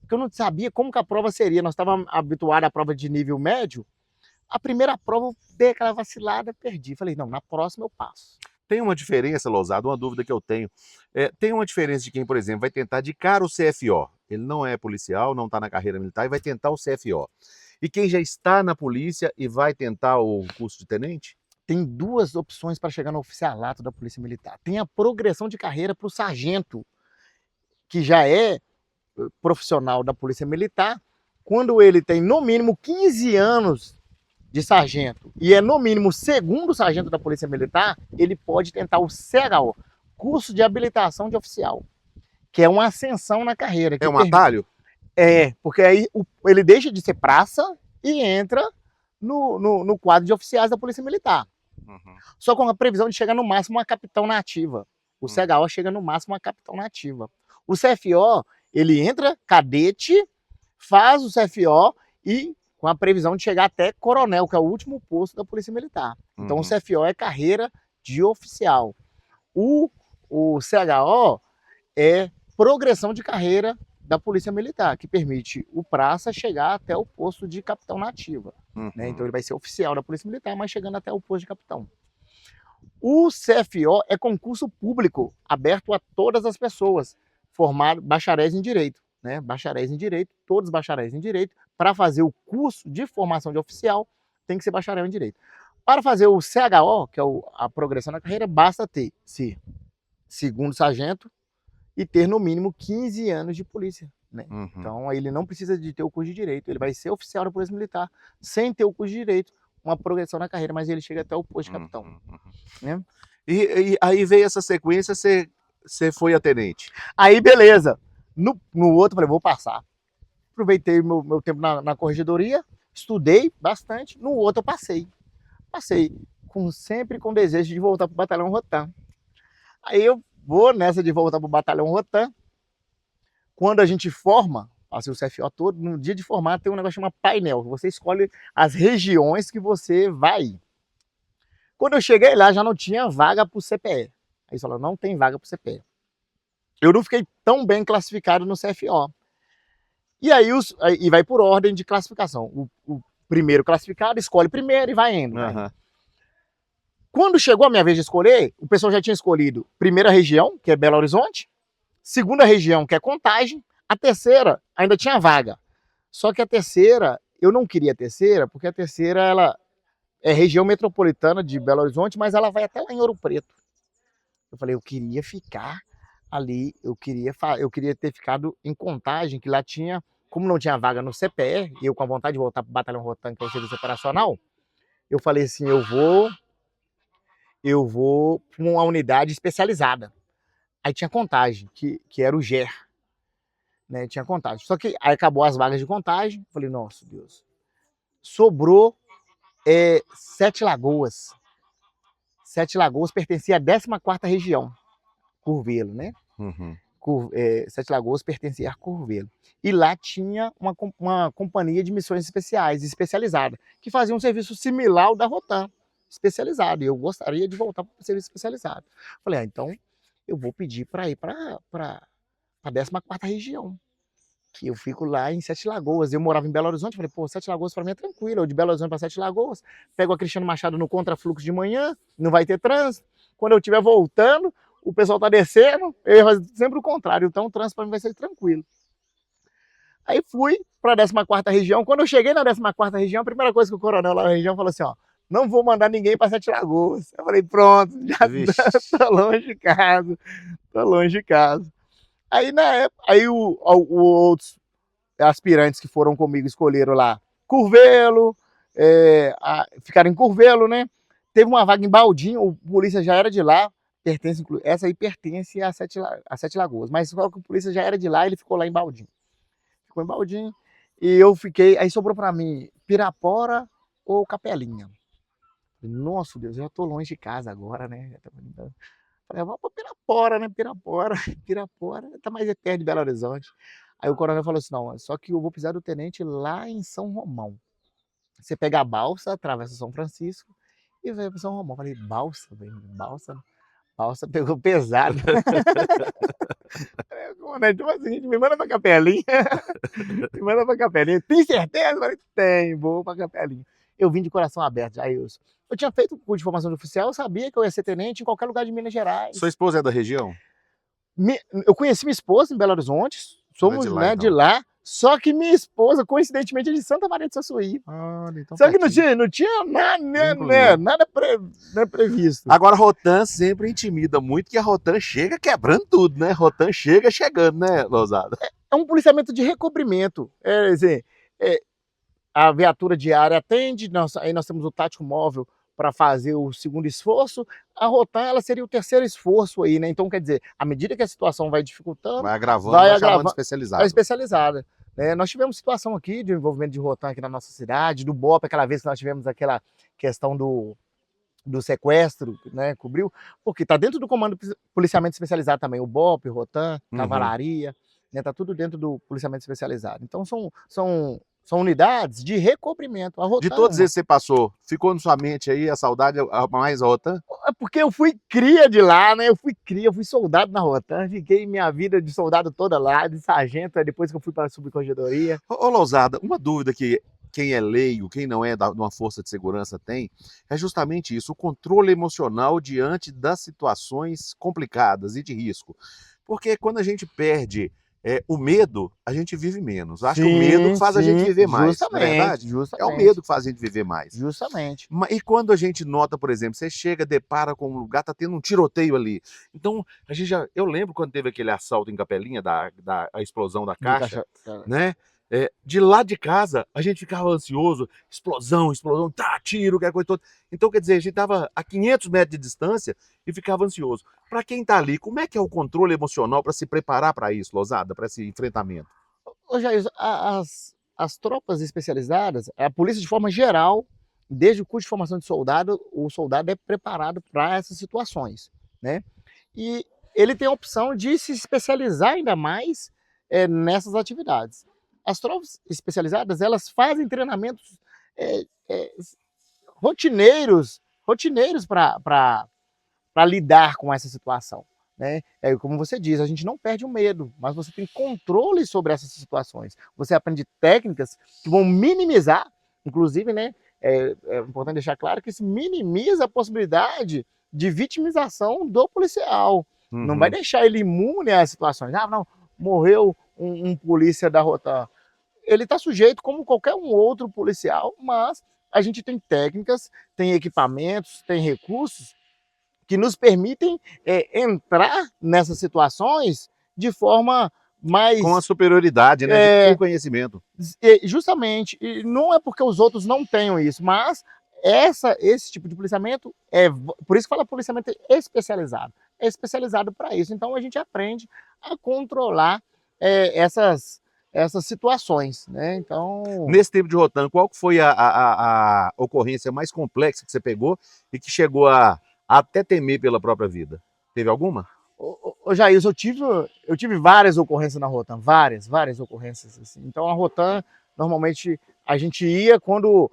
Porque eu não sabia como que a prova seria. Nós estávamos habituados à prova de nível médio. A primeira prova eu dei aquela vacilada, perdi. Falei, não, na próxima eu passo. Tem uma diferença, Lousada, uma dúvida que eu tenho. Tem uma diferença de quem, por exemplo, vai tentar de cara o CFO. Ele não é policial, não está na carreira militar e vai tentar o CFO. E quem já está na polícia e vai tentar o curso de tenente? Tem duas opções para chegar no oficialato da Polícia Militar. Tem a progressão de carreira para o sargento, que já é profissional da Polícia Militar. Quando ele tem no mínimo 15 anos de sargento e é no mínimo segundo sargento da Polícia Militar, ele pode tentar o CHO, curso de habilitação de oficial, que é uma ascensão na carreira. É um atalho? Porque aí ele deixa de ser praça e entra no quadro de oficiais da Polícia Militar. Uhum. Só com a previsão de chegar no máximo a capitão na ativa. O CHO chega no máximo a capitão na ativa. O CFO, ele entra cadete, faz o CFO e com a previsão de chegar até coronel, que é o último posto da Polícia Militar. Então o CFO é carreira de oficial. O CHO é progressão de carreira da Polícia Militar, que permite o praça chegar até o posto de capitão na ativa. Né? Então ele vai ser oficial da Polícia Militar, mas chegando até o posto de capitão. O CFO é concurso público, aberto a todas as pessoas, formados bacharéis em Direito. Né? Bacharéis em Direito, todos bacharéis em Direito. Para fazer o curso de formação de oficial, tem que ser bacharel em Direito. Para fazer o CHO, que é a progressão na carreira, basta ser segundo sargento e ter no mínimo 15 anos de polícia. Né? Então ele não precisa de ter o curso de Direito, ele vai ser oficial da Polícia Militar sem ter o curso de Direito, uma progressão na carreira, mas ele chega até o posto de capitão. Né? E aí veio essa sequência, você foi a tenente. Aí beleza, no outro eu falei, vou passar. Aproveitei meu tempo na corregedoria, estudei bastante, no outro eu passei. Passei sempre com desejo de voltar para o Batalhão Rotan. Aí eu vou nessa de voltar para o Batalhão Rotan. Quando a gente forma, passei o CFO todo, no dia de formar tem um negócio chamado painel, que você escolhe as regiões que você vai ir. Quando eu cheguei lá, já não tinha vaga para o CPE. Aí falou, não tem vaga para o CPE. Eu não fiquei tão bem classificado no CFO. E aí vai por ordem de classificação. O primeiro classificado escolhe primeiro e vai indo. Né? Quando chegou a minha vez de escolher, o pessoal já tinha escolhido primeira região, que é Belo Horizonte, segunda região, que é Contagem, a terceira ainda tinha vaga. Só que a terceira, eu não queria a terceira, porque a terceira ela é região metropolitana de Belo Horizonte, mas ela vai até lá em Ouro Preto. Eu falei, eu queria ficar ali, eu queria ter ficado em Contagem, que lá tinha, como não tinha vaga no CPE, e eu com a vontade de voltar para o Batalhão Rotan, que é o serviço operacional, eu falei assim, eu vou para uma unidade especializada. Aí tinha Contagem, que era o GER, né? Tinha Contagem. Só que aí acabou as vagas de Contagem, falei, nossa Deus, sobrou 7 Lagoas. 7 Lagoas pertencia à 14ª região, Curvelo, né? 7 Lagoas pertencia a Curvelo. E lá tinha uma companhia de missões especiais, especializada, que fazia um serviço similar ao da Rotan, especializado. E eu gostaria de voltar para o serviço especializado. Falei, então eu vou pedir para ir para a 14ª região, que eu fico lá em 7 Lagoas. Eu morava em Belo Horizonte, falei, pô, 7 Lagoas para mim é tranquilo. Eu de Belo Horizonte para 7 Lagoas, pego a Cristiano Machado no contrafluxo de manhã, não vai ter trânsito. Quando eu estiver voltando, o pessoal tá descendo, eu ia fazer sempre o contrário, então o trânsito para mim vai ser tranquilo. Aí fui para a 14ª região. Quando eu cheguei na 14ª região, a primeira coisa que o coronel lá na região falou assim, ó, não vou mandar ninguém para 7 Lagoas. Eu falei, pronto, já tô longe de casa, tô longe de casa. Aí na época, aí outros aspirantes que foram comigo escolheram lá Curvelo, ficaram em Curvelo, né? Teve uma vaga em Baldinho, o polícia já era de lá, essa aí pertence a 7 Lagoas, mas só que o polícia já era de lá, ele ficou lá em Baldinho. Ficou em Baldinho e eu fiquei, aí sobrou para mim Pirapora ou Capelinha. Nossa Deus, eu já tô longe de casa agora, né? Falei, vamos para Pirapora, né? Pirapora, tá mais perto de Belo Horizonte. Aí o coronel falou assim, não, só que eu vou precisar do tenente lá em São Romão. Você pega a balsa, atravessa São Francisco e vai para São Romão. Eu falei, balsa, velho, balsa pegou pesado. como, né? Tipo assim, me manda pra Capelinha. Me manda pra Capelinha. Tem certeza? Eu falei, tem, vou pra Capelinha. Eu vim de coração aberto, Jailson. Eu tinha feito o curso de formação de oficial, eu sabia que eu ia ser tenente em qualquer lugar de Minas Gerais. Sua esposa é da região? Eu conheci minha esposa em Belo Horizonte, somos de lá, né, então. de lá, só que minha esposa, coincidentemente, é de Santa Maria de Sassuí. Olha, então Só que pertinho. não tinha nada, Vínculo nenhum. nada previsto. Agora, a Rotan sempre intimida muito, que a Rotan chega quebrando tudo, né? Rotan chega chegando, né, Lousada? É um policiamento de recobrimento. Quer dizer, a viatura diária atende, aí nós temos o tático móvel para fazer o segundo esforço. A Rotan, ela seria o terceiro esforço aí, né? Então, quer dizer, à medida que a situação vai dificultando, Vai agravando, vai vai chamando agravando, especializado. a especializada. Nós tivemos situação aqui de envolvimento de Rotan aqui na nossa cidade, do BOP, aquela vez que nós tivemos aquela questão do sequestro, né, cobriu, porque está dentro do comando policiamento especializado também, o BOP, Rotan, cavalaria, né, tá tudo dentro do policiamento especializado. Então são unidades de recobrimento. A Rotan, De todos esses que você passou, ficou na sua mente aí a saudade mais a Rotan? é porque eu fui cria de lá, né? Eu fui soldado na Rotan, fiquei minha vida de soldado toda lá, de sargento, depois que eu fui para a subcorregedoria. Ô, Lousada, uma dúvida que quem é leigo, quem não é de uma força de segurança tem, é justamente isso, o controle emocional diante das situações complicadas e de risco. Porque quando a gente perde o medo, a gente vive menos. Acho que o medo que faz a gente viver mais, não é verdade? Justamente. É o medo que faz a gente viver mais. Justamente. E quando a gente nota, por exemplo, você chega, depara com um lugar, tá tendo um tiroteio ali. Então, eu lembro quando teve aquele assalto em Capelinha, a explosão da caixa, né? De lá de casa, a gente ficava ansioso, explosão, tá, tiro, aquela coisa toda. Então, quer dizer, a gente estava a 500 metros de distância e ficava ansioso. Para quem está ali, como é que é o controle emocional para se preparar para isso, Lousada, para esse enfrentamento? Ô, Jair, as tropas especializadas, a polícia de forma geral, desde o curso de formação de soldado, o soldado é preparado para essas situações, né? E ele tem a opção de se especializar ainda mais nessas atividades. As tropas especializadas, elas fazem treinamentos rotineiros para lidar com essa situação, né? Como você diz, a gente não perde o medo, mas você tem controle sobre essas situações. Você aprende técnicas que vão minimizar, inclusive, né? É importante deixar claro que isso minimiza a possibilidade de vitimização do policial. Não vai deixar ele imune às situações. Ah, não, morreu um polícia da Rotan. Ele está sujeito como qualquer um outro policial, mas a gente tem técnicas, tem equipamentos, tem recursos que nos permitem entrar nessas situações de forma mais... Com a superioridade, né? Com conhecimento. Justamente. E não é porque os outros não tenham isso, mas esse tipo de policiamento por isso que fala policiamento especializado. É especializado para isso. Então a gente aprende a controlar essas situações, né? Então... Nesse tempo de Rotan, qual foi a ocorrência mais complexa que você pegou e que chegou a até temer pela própria vida? Teve alguma? Ô Jair, eu tive várias ocorrências na Rotan, várias ocorrências. Assim. Então a Rotan, normalmente, a gente ia quando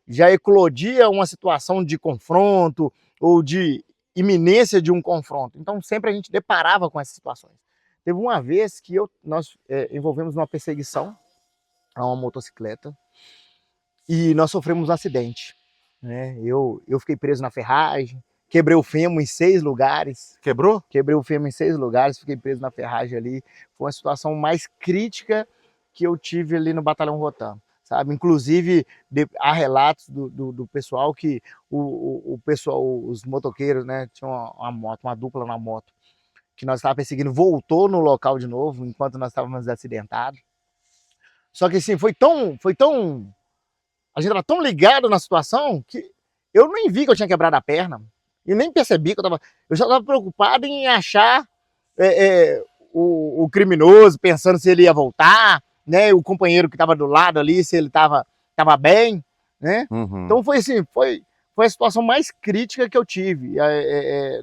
já eclodia uma situação de confronto ou de iminência de um confronto. Então sempre a gente deparava com essas situações. Teve uma vez que nós envolvemos numa perseguição a uma motocicleta e nós sofremos um acidente. Né? Eu fiquei preso na ferragem, quebrei o fêmur em 6 lugares. Quebrou? Quebrei o fêmur em 6 lugares, fiquei preso na ferragem ali. Foi uma situação mais crítica que eu tive ali no Batalhão Rotan. Sabe? Inclusive, há relatos do pessoal que o pessoal, os motoqueiros, né, tinham uma dupla na moto, que nós estávamos perseguindo, voltou no local de novo, enquanto nós estávamos acidentados. Só que assim, foi tão... A gente estava tão ligado na situação que eu nem vi que eu tinha quebrado a perna. E nem percebi que eu já estava preocupado em achar o criminoso, pensando se ele ia voltar, né? O companheiro que estava do lado ali, se ele estava bem, né? Então foi assim, foi a situação mais crítica que eu tive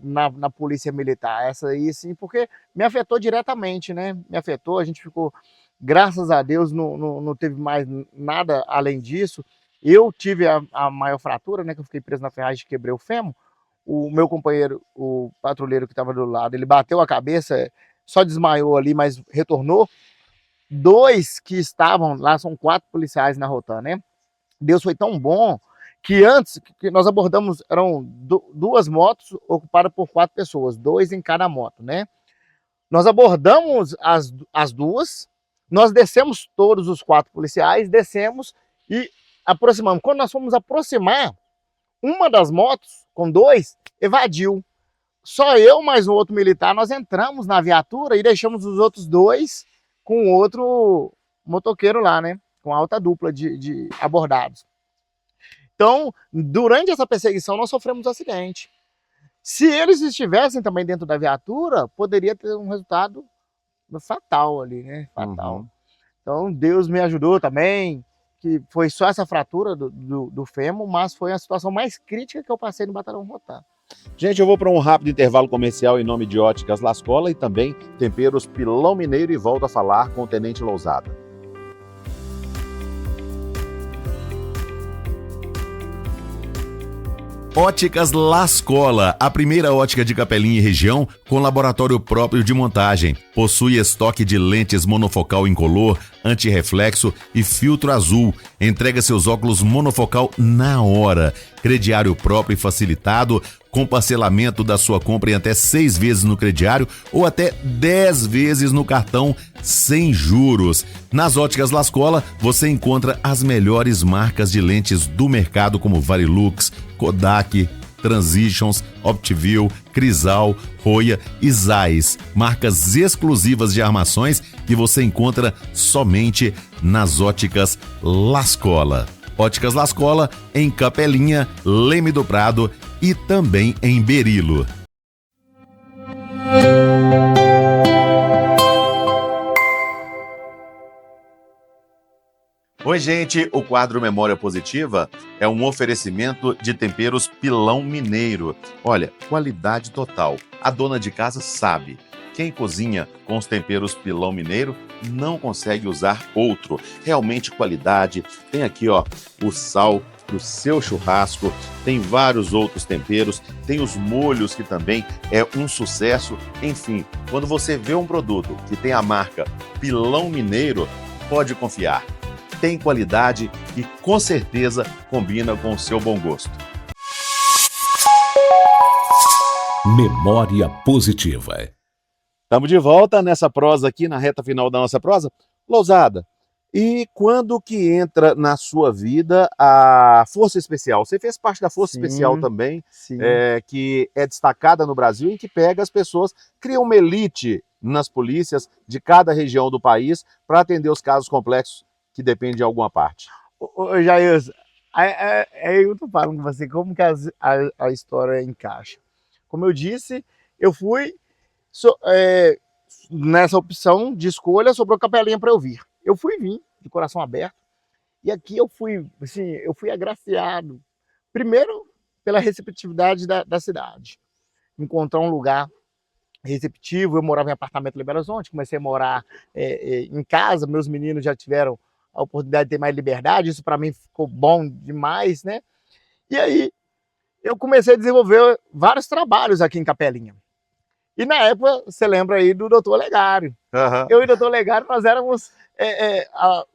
na polícia militar. Essa aí, sim, porque me afetou diretamente, né? Me afetou, a gente ficou, graças a Deus, não teve mais nada além disso. Eu tive a maior fratura, né? Que eu fiquei preso na ferragem e quebrei o fêmur. O meu companheiro, o patrulheiro que estava do lado, ele bateu a cabeça só desmaiou ali, mas retornou. 2 que estavam lá, são 4 policiais na Rotan, né? Deus foi tão bom que antes que nós abordamos, eram 2 motos ocupadas por 4 pessoas, 2 em cada moto, né? Nós abordamos as 2, nós descemos todos os 4 policiais, descemos e aproximamos. Quando nós fomos aproximar, uma das motos, com 2, evadiu. Só eu mais um outro militar, nós entramos na viatura e deixamos os outros 2 com outro motoqueiro lá, né? Com alta dupla de abordados. Então, durante essa perseguição, nós sofremos um acidente. Se eles estivessem também dentro da viatura, poderia ter um resultado fatal ali, né? Fatal. Então, Deus me ajudou também, que foi só essa fratura do fêmur, mas foi a situação mais crítica que eu passei no Batalhão Rotan. Gente, eu vou para um rápido intervalo comercial em nome de Óticas Lascola e também Temperos Pilão Mineiro e volto a falar com o Tenente Lousada. Óticas Lascola, a primeira ótica de Capelinha e região com laboratório próprio de montagem. Possui estoque de lentes monofocal incolor, antirreflexo e filtro azul. Entrega seus óculos monofocal na hora. Crediário próprio e facilitado, com parcelamento da sua compra em até 6 vezes no crediário ou até 10 vezes no cartão sem juros. Nas Óticas Lascola, você encontra as melhores marcas de lentes do mercado como Varilux, Kodak, Transitions, Optiview, Crisal, Roya e Zeiss. Marcas exclusivas de armações que você encontra somente nas Óticas Lascola. Óticas Lascola em Capelinha, Leme do Prado e também em Berilo. Oi, gente, o quadro Memória Positiva é um oferecimento de temperos Pilão Mineiro. Olha, qualidade total. A dona de casa sabe. Quem cozinha com os temperos Pilão Mineiro não consegue usar outro. Realmente qualidade. Tem aqui, ó, o sal do seu churrasco, tem vários outros temperos, tem os molhos que também é um sucesso. Enfim, quando você vê um produto que tem a marca Pilão Mineiro, pode confiar. Tem qualidade e com certeza combina com o seu bom gosto. Memória Positiva. Estamos de volta nessa prosa aqui, na reta final da nossa prosa. Lousada, e quando que entra na sua vida a Força Especial? Você fez parte da Força Especial também, que é destacada no Brasil e que pega as pessoas, cria uma elite nas polícias de cada região do país para atender os casos complexos que dependem de alguma parte. Ô Jair, eu tô falando com você como que a história encaixa. Como eu disse, eu fui nessa opção de escolha, sobrou Capelinha para eu vir. Eu fui vir de coração aberto e aqui eu fui agraciado, primeiro pela receptividade da cidade. Encontrar um lugar receptivo, eu morava em apartamento em Belo Horizonte, comecei a morar em casa, meus meninos já tiveram a oportunidade de ter mais liberdade, isso para mim ficou bom demais, né? E aí eu comecei a desenvolver vários trabalhos aqui em Capelinha. E na época, você lembra aí do doutor Legário. Uhum. Eu e o doutor Legário, nós éramos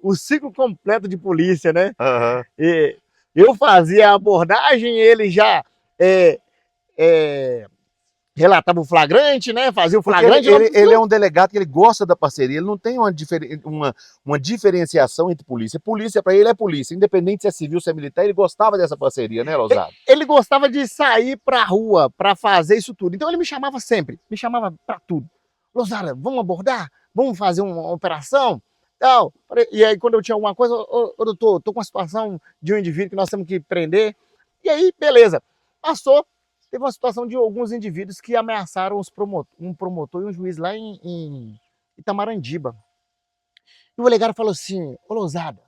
o ciclo completo de polícia, né? Uhum. E eu fazia a abordagem, ele já relatava o flagrante, né? Fazia o flagrante. Ele é um delegado que ele gosta da parceria, ele não tem uma diferenciação entre polícia. Polícia, para ele, é polícia. Independente se é civil, se é militar, ele gostava dessa parceria, né, Lousada? Ele gostava de sair pra rua para fazer isso tudo. Então ele me chamava sempre, me chamava para tudo. Lousada, vamos abordar? Vamos fazer uma operação? Tal. E aí, quando eu tinha alguma coisa, ô doutor, tô com uma situação de um indivíduo que nós temos que prender. E aí, beleza. Passou. Teve uma situação de alguns indivíduos que ameaçaram um promotor e um juiz lá em Itamarandiba. E o delegado falou assim, ô Lousada,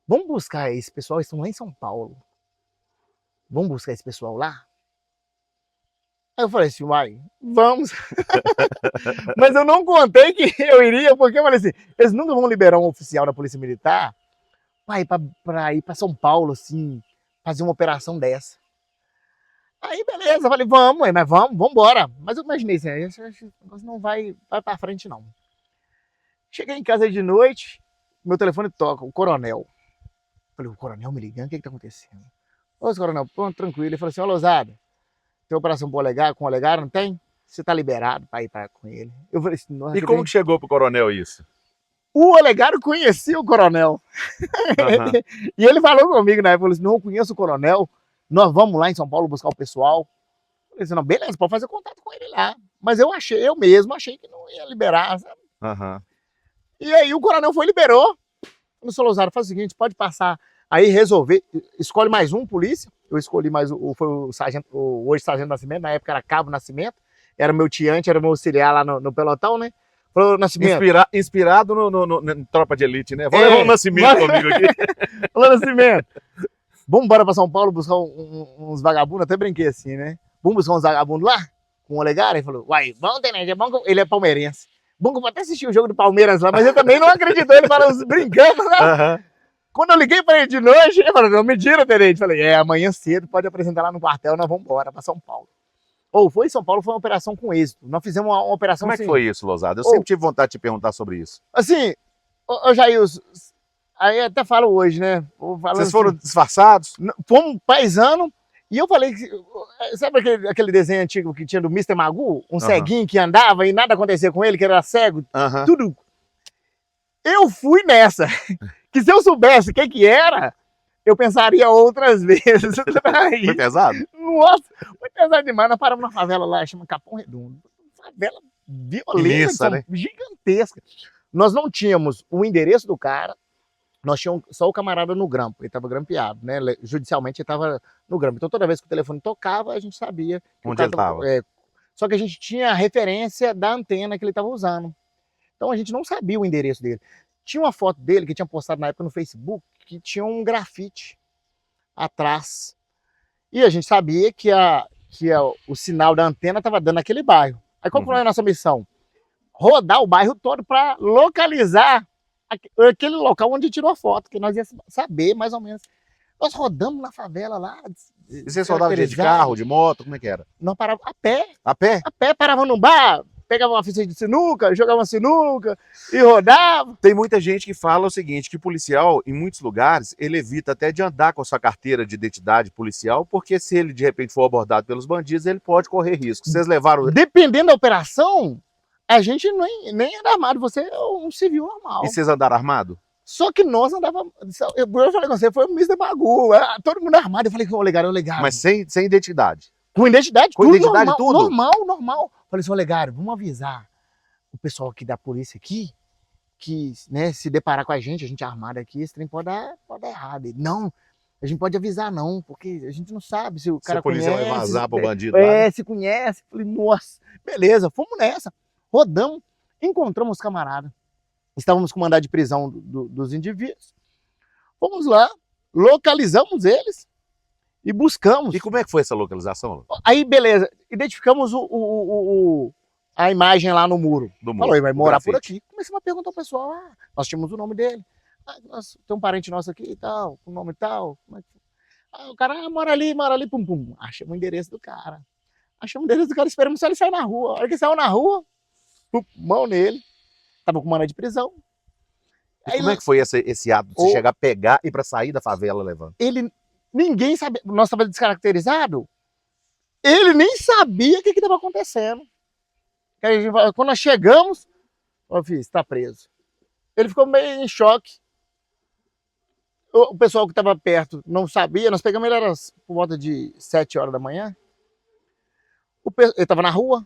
vamos buscar esse pessoal, eles estão lá em São Paulo. Vamos buscar esse pessoal lá? Aí eu falei assim, uai, vamos. Mas eu não contei que eu iria, porque eu falei assim, eles nunca vão liberar um oficial da Polícia Militar para ir para São Paulo, assim, fazer uma operação dessa. Aí, beleza, eu falei, vamos, mas vamos embora. Mas eu imaginei assim, esse negócio não vai pra frente, não. Cheguei em casa aí de noite, meu telefone toca, o coronel. Falei, o coronel me ligando, o que tá acontecendo? Ô, coronel, pronto, tranquilo. Ele falou assim, ô, Lousada, tem operação com o Olegário, não tem? Você tá liberado pra ir com ele. Eu falei assim, nossa. E como que chegou pro coronel isso? O Olegário conhecia o coronel. Aham. E ele falou comigo na época, falou assim, não, eu conheço o coronel, nós vamos lá em São Paulo buscar o pessoal. Eu falei assim, não, beleza, pode fazer contato com ele lá. Mas eu mesmo achei que não ia liberar, sabe? Aham. E aí o coronel foi e liberou. Falei, seu Lousada, faz o seguinte, pode passar aí, resolver, escolhe mais um polícia. Eu escolhi mais, foi o sargento, hoje sargento Nascimento, na época era Cabo Nascimento, era meu tiante, era meu auxiliar lá no pelotão, né? Falou, Nascimento. Inspirado na Tropa de Elite, né? Vou levar o Nascimento comigo aqui. Falou, Nascimento, vamos embora pra São Paulo buscar uns vagabundos, até brinquei assim, né? Vamos buscar uns vagabundos lá, com o Olegário? Ele falou, uai, bom, tenente, é bom que ele é palmeirense. Bom que eu vou até assistir o jogo do Palmeiras lá, mas eu também não acreditou, ele falou brincando, né? Aham. Quando eu liguei pra ele de noite, ele falou, não, mentira, tenente. Falei, amanhã cedo, pode apresentar lá no quartel, nós vamos embora pra São Paulo. Foi em São Paulo, foi uma operação com êxito. Nós fizemos uma operação Como é assim, que foi isso, Lousada? Eu sempre tive vontade de te perguntar sobre isso. assim, Jair, aí eu até falo hoje, né? Vocês foram disfarçados? Fomos paisano, e eu falei, sabe aquele desenho antigo que tinha do Mr. Magoo? Um ceguinho que andava e nada acontecia com ele, que era cego, Aham. tudo. Eu fui nessa, que se eu soubesse o que era, eu pensaria outras vezes. Foi pesado? Nossa, foi pesado demais. Nós paramos na favela lá, chama Capão Redondo. Favela violenta, Imensa, né? gigantesca. Nós não tínhamos o endereço do cara, nós tínhamos só o camarada no grampo, ele estava grampeado, né? Judicialmente ele estava no grampo. Então toda vez que o telefone tocava, a gente sabia que Onde ele estava. Só que a gente tinha a referência da antena que ele estava usando. Então a gente não sabia o endereço dele. Tinha uma foto dele que tinha postado na época no Facebook, que tinha um grafite atrás. E a gente sabia que o sinal da antena estava dando naquele bairro. Aí qual foi a nossa missão? Rodar o bairro todo para localizar aquele local onde tirou a foto, que nós ia saber mais ou menos. Nós rodamos na favela lá. E vocês rodavam de carro, de moto, como é que era? Nós parávamos a pé. A pé? A pé, parávamos num bar, pegava uma ficha de sinuca, jogava uma sinuca e rodava. Tem muita gente que fala o seguinte, que policial, em muitos lugares, ele evita até de andar com a sua carteira de identidade policial, porque se ele, de repente, for abordado pelos bandidos, ele pode correr risco. Vocês levaram... Dependendo da operação, a gente nem anda armado, você é um civil normal. E vocês andaram armado? Só que nós andávamos... Eu falei com você, foi o Mr. Magoo, todo mundo armado. Eu falei, Olegário. Mas sem identidade? Com identidade, com tudo identidade, normal, tudo? normal. Falei assim, Olegário, vamos avisar o pessoal aqui da polícia aqui, que, né, se deparar com a gente armado aqui, esse trem pode dar errado. Ele, não, a gente pode avisar não, porque a gente não sabe se o cara conhece. Se a polícia vai vazar pro bandido lá, né? Se conhece. Falei, nossa, beleza, fomos nessa. Rodamos, encontramos os camaradas. Estávamos com mandado de prisão dos indivíduos. Fomos lá, localizamos eles e buscamos. E como é que foi essa localização? Aí, beleza, identificamos a imagem lá no muro. Falou, ele vai morar por aqui. Comecei a perguntar ao pessoal, nós tínhamos o nome dele. Nós tem um parente nosso aqui e tal, com o nome tal. O cara mora ali, pum, pum. Achamos o endereço do cara. Esperamos só ele sair na rua. A hora que ele saiu na rua, pum, mão nele. Tava com mandado de prisão. E como é que foi esse ato de você chegar a pegar e para sair da favela levando? Ninguém sabia, nós estávamos descaracterizados, ele nem sabia o que estava acontecendo. Quando nós chegamos, eu fiz, está preso. Ele ficou meio em choque. O pessoal que estava perto não sabia, nós pegamos ele, era por volta de 7 horas da manhã. Ele estava na rua,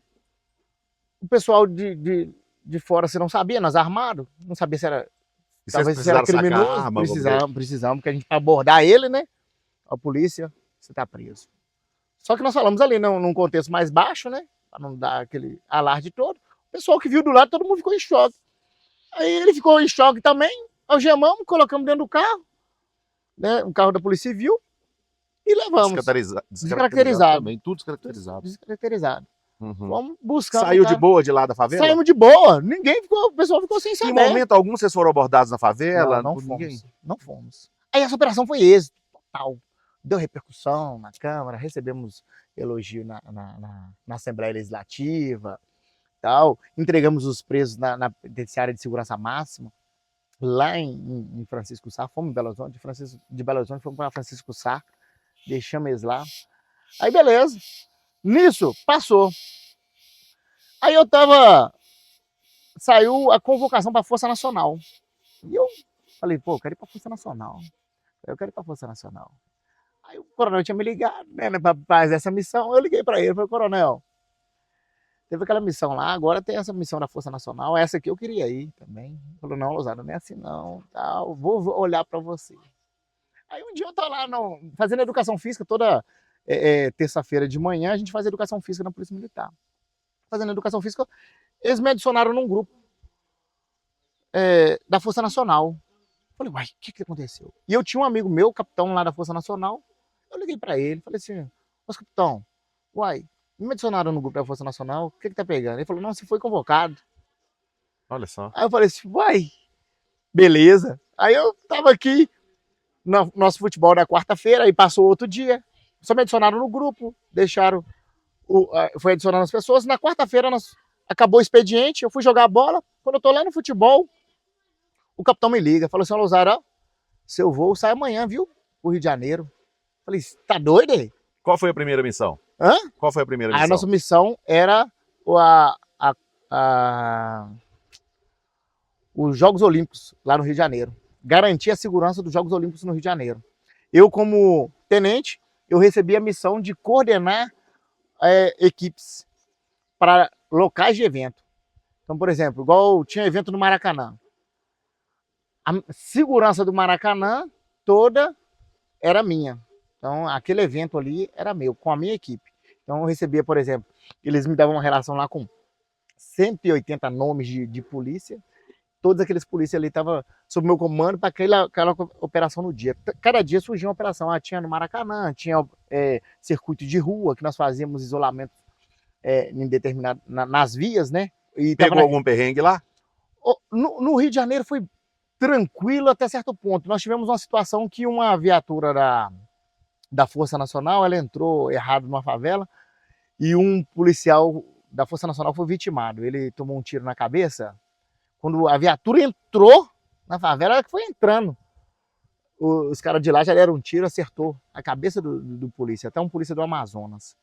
o pessoal de fora você não sabia, nós armados, não sabia se era, talvez se era criminoso. Precisamos, porque a gente, para abordar ele, né? A polícia, você tá preso. Só que nós falamos ali num contexto mais baixo, né? Para não dar aquele alarde todo. O pessoal que viu do lado, todo mundo ficou em choque. Aí ele ficou em choque também, algemamos, colocamos dentro do carro, né? Um carro da Polícia Civil, e levamos. Descaracterizado. Também, tudo descaracterizado. Descaracterizado. Uhum. Vamos buscar. Saiu de boa de lá da favela? Saímos de boa. O pessoal ficou sem saber. Em momento algum vocês foram abordados na favela? Não fomos. Não fomos. Aí essa operação foi êxito total. deu repercussão na Câmara, recebemos elogio na Assembleia Legislativa, tal, entregamos os presos na penitenciária de segurança máxima, lá em Francisco Sá, fomos em Belo Horizonte, de Belo Horizonte fomos para Francisco Sá, deixamos eles lá. Aí beleza, nisso passou. Aí saiu a convocação para a Força Nacional. E eu falei, pô, eu quero ir para a Força Nacional. Eu quero ir para a Força Nacional. Aí o coronel tinha me ligado, né, para fazer essa missão. Eu liguei para ele, falei, coronel, teve aquela missão lá, agora tem essa missão da Força Nacional, essa aqui eu queria ir também. Ele falou, não, Lousada, não é assim não, tal, vou olhar para você. Aí um dia eu tô lá fazendo educação física, toda terça-feira de manhã, a gente faz educação física na Polícia Militar. Fazendo educação física, eles me adicionaram num grupo da Força Nacional. Falei, uai, o que aconteceu? E eu tinha um amigo meu, capitão lá da Força Nacional, eu liguei para ele, falei assim, mas capitão, uai, me adicionaram no grupo da Força Nacional, o que tá pegando? Ele falou, não, você foi convocado. Olha só. Aí eu falei assim, uai, beleza. Aí eu tava aqui no nosso futebol da quarta-feira, aí passou outro dia, só me adicionaram no grupo, deixaram, foi adicionando as pessoas. Na quarta-feira acabou o expediente, eu fui jogar a bola, quando eu tô lá no futebol, o capitão me liga, falou assim, Lousada, seu voo sai amanhã, viu, pro Rio de Janeiro. Falei, tá doido aí? Qual foi a primeira missão? Hã? Qual foi a primeira missão? A nossa missão era os Jogos Olímpicos lá no Rio de Janeiro. Garantir a segurança dos Jogos Olímpicos no Rio de Janeiro. Eu, como tenente, eu recebi a missão de coordenar equipes para locais de evento. Então, por exemplo, igual tinha evento no Maracanã. A segurança do Maracanã toda era minha. Então, aquele evento ali era meu, com a minha equipe. Então, eu recebia, por exemplo, eles me davam uma relação lá com 180 nomes de polícia. Todos aqueles polícias ali estavam sob meu comando para aquela operação no dia. Cada dia surgia uma operação. Tinha no Maracanã, tinha circuito de rua, que nós fazíamos isolamento em determinado, nas vias, né? E pegou algum perrengue lá? No Rio de Janeiro foi tranquilo até certo ponto. Nós tivemos uma situação que uma viatura da Força Nacional, ela entrou errado numa favela e um policial da Força Nacional foi vitimado. Ele tomou um tiro na cabeça. Quando a viatura entrou na favela, ela que foi entrando. Os caras de lá já deram um tiro, acertou a cabeça do polícia, até um polícia do Amazonas.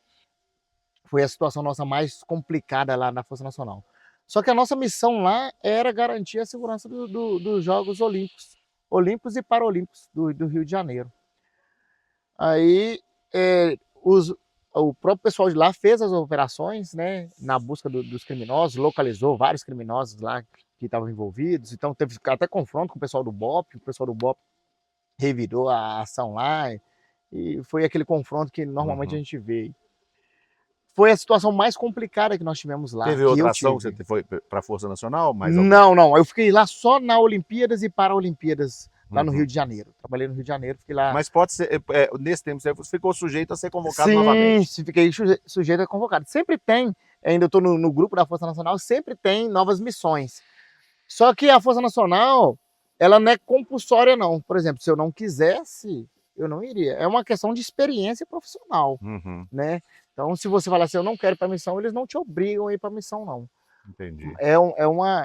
Foi a situação nossa mais complicada lá na Força Nacional. Só que a nossa missão lá era garantir a segurança dos Jogos Olímpicos e Paralímpicos do Rio de Janeiro. Aí o próprio pessoal de lá fez as operações, né, na busca dos criminosos, localizou vários criminosos lá que estavam envolvidos, então teve até confronto com o pessoal do BOP, revirou a ação lá, e foi aquele confronto que normalmente a gente vê. Foi a situação mais complicada que nós tivemos lá. Teve outra ação que você foi para a Força Nacional? Não. Eu fiquei lá só na Olimpíadas e Paralimpíadas, lá no Rio de Janeiro. Trabalhei no Rio de Janeiro, fiquei lá. Mas pode ser, nesse tempo, você ficou sujeito a ser convocado novamente? Sim, fiquei sujeito a convocado. Sempre tem, ainda eu estou no grupo da Força Nacional, sempre tem novas missões. Só que a Força Nacional, ela não é compulsória não. Por exemplo, se eu não quisesse, eu não iria. É uma questão de experiência profissional, né? Então, se você falar assim, eu não quero ir para a missão, eles não te obrigam a ir para a missão, não. Entendi.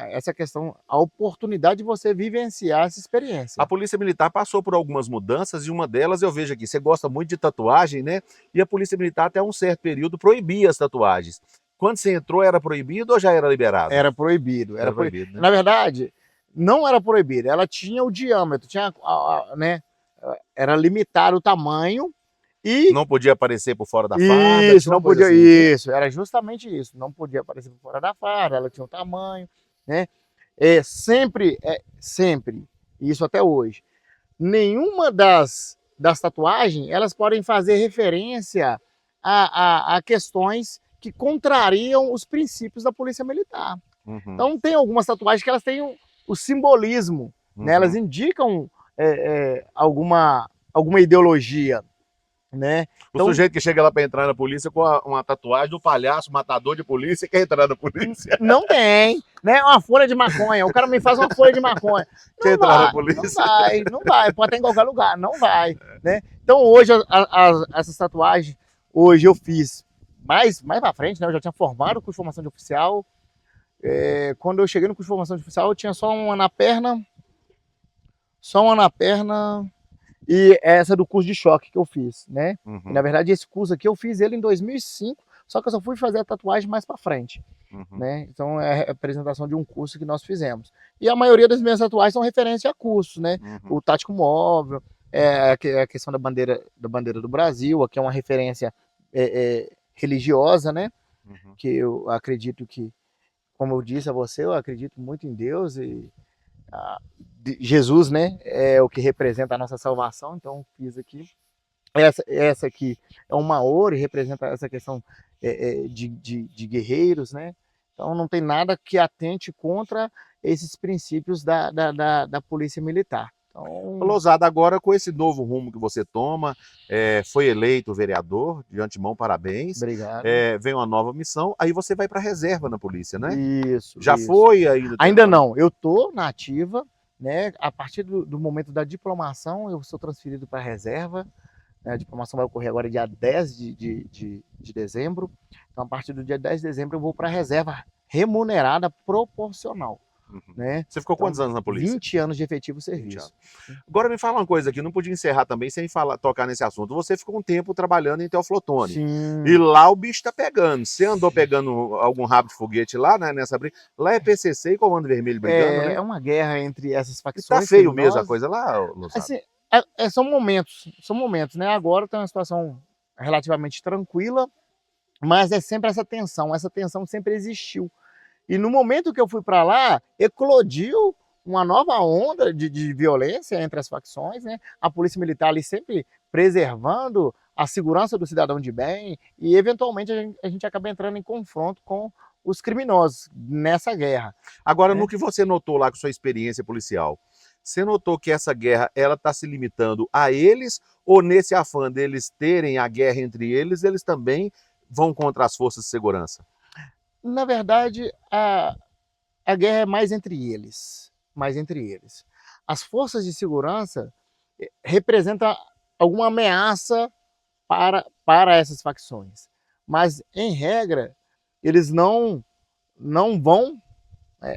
Essa questão, a oportunidade de você vivenciar essa experiência. A Polícia Militar passou por algumas mudanças e uma delas eu vejo aqui, você gosta muito de tatuagem, né? E a Polícia Militar até um certo período proibia as tatuagens. Quando você entrou, era proibido ou já era liberado? Era proibido. Era proibido, né? Na verdade, não era proibido, ela tinha o diâmetro, né? Era limitado o tamanho. E não podia aparecer por fora da farda? Isso, não podia, assim, isso, era justamente isso, não podia aparecer por fora da farda, ela tinha um tamanho, né? Sempre, isso até hoje, nenhuma das tatuagens, elas podem fazer referência a questões que contrariam os princípios da Polícia Militar. Então tem algumas tatuagens que elas têm o simbolismo, né? Elas indicam alguma ideologia. né? O Então, sujeito que chega lá para entrar na polícia com uma tatuagem do palhaço, matador de polícia, quer entrar na polícia. não tem, né? Uma folha de maconha. O cara me faz uma folha de maconha. Quer Não entrar na vai, polícia. não vai. Pode estar em qualquer lugar, não vai, né? Então hoje essas tatuagens, hoje eu fiz mais para frente, né? Eu já tinha formado o curso de formação de oficial. Quando eu cheguei no curso de formação de oficial, eu tinha só uma na perna, e essa do curso de choque que eu fiz, né? Uhum, E, na verdade, esse curso aqui eu fiz ele em 2005, só que eu só fui fazer a tatuagem mais para frente, uhum. né? Então é a apresentação de um curso que nós fizemos. E a maioria das minhas tatuagens são referência a cursos, né? Uhum. O tático móvel, a questão da bandeira do Brasil, aqui é uma referência religiosa, né? Uhum. Que eu acredito que, como eu disse a você, eu acredito muito em Deus e Jesus, né, é o que representa a nossa salvação, então fiz aqui. Essa aqui é uma ouro e representa essa questão de guerreiros, né? Então não tem nada que atente contra esses princípios da polícia militar. Então, Lousada, agora com esse novo rumo que você toma, foi eleito vereador, de antemão, parabéns. obrigado. Vem uma nova missão, aí você vai para a reserva na polícia, né? Isso. Já isso. foi ainda? Ainda não, eu tô na ativa, né? A partir do momento da diplomação, eu sou transferido para a reserva. A diplomação vai ocorrer agora dia 10 de dezembro. Então, a partir do dia 10 de dezembro, eu vou para a reserva remunerada proporcional. Uhum. Né? Você ficou quantos anos na polícia? 20 anos de efetivo serviço. Agora me fala uma coisa aqui, não podia encerrar também sem tocar nesse assunto. Você ficou um tempo trabalhando em Teoflotone. Sim. E lá o bicho tá pegando. Você andou pegando algum rabo de foguete lá, né, nessa briga? Lá é PCC e Comando Vermelho brigando, né? É uma guerra entre essas E facções. tá feio mesmo a coisa lá, Lousada? Assim, são momentos, né? Agora tem uma situação relativamente tranquila, mas é sempre essa tensão sempre existiu. E no momento que eu fui para lá, eclodiu uma nova onda de violência entre as facções, né? A polícia militar ali sempre preservando a segurança do cidadão de bem e, eventualmente, a gente acaba entrando em confronto com os criminosos nessa guerra. Agora, no que você notou lá com sua experiência policial, você notou que essa guerra ela está se limitando a eles ou nesse afã deles terem a guerra entre eles, eles também vão contra as forças de segurança? Na verdade, a guerra é mais entre eles. As forças de segurança representam alguma ameaça para essas facções. Mas, em regra, eles não vão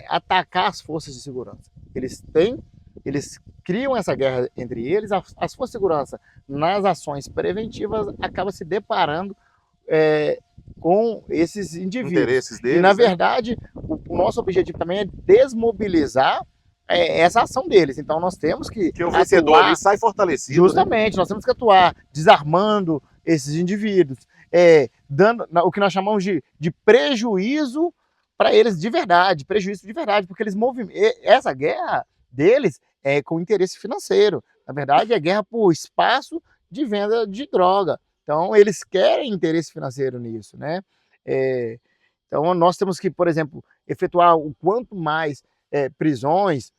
atacar as forças de segurança. Eles criam essa guerra entre eles, as forças de segurança, nas ações preventivas, acabam se deparando com esses indivíduos. Interesses deles, e, na né? verdade, o nosso objetivo também é desmobilizar essa ação deles. Então, nós temos que o vencedor ali sai fortalecido. Justamente, né? Nós temos que atuar desarmando esses indivíduos, dando o que nós chamamos de prejuízo para eles de verdade, porque eles essa guerra deles é com interesse financeiro. Na verdade, é guerra por espaço de venda de droga. Então, eles querem interesse financeiro nisso, né? Então, nós temos que, por exemplo, efetuar o quanto mais prisões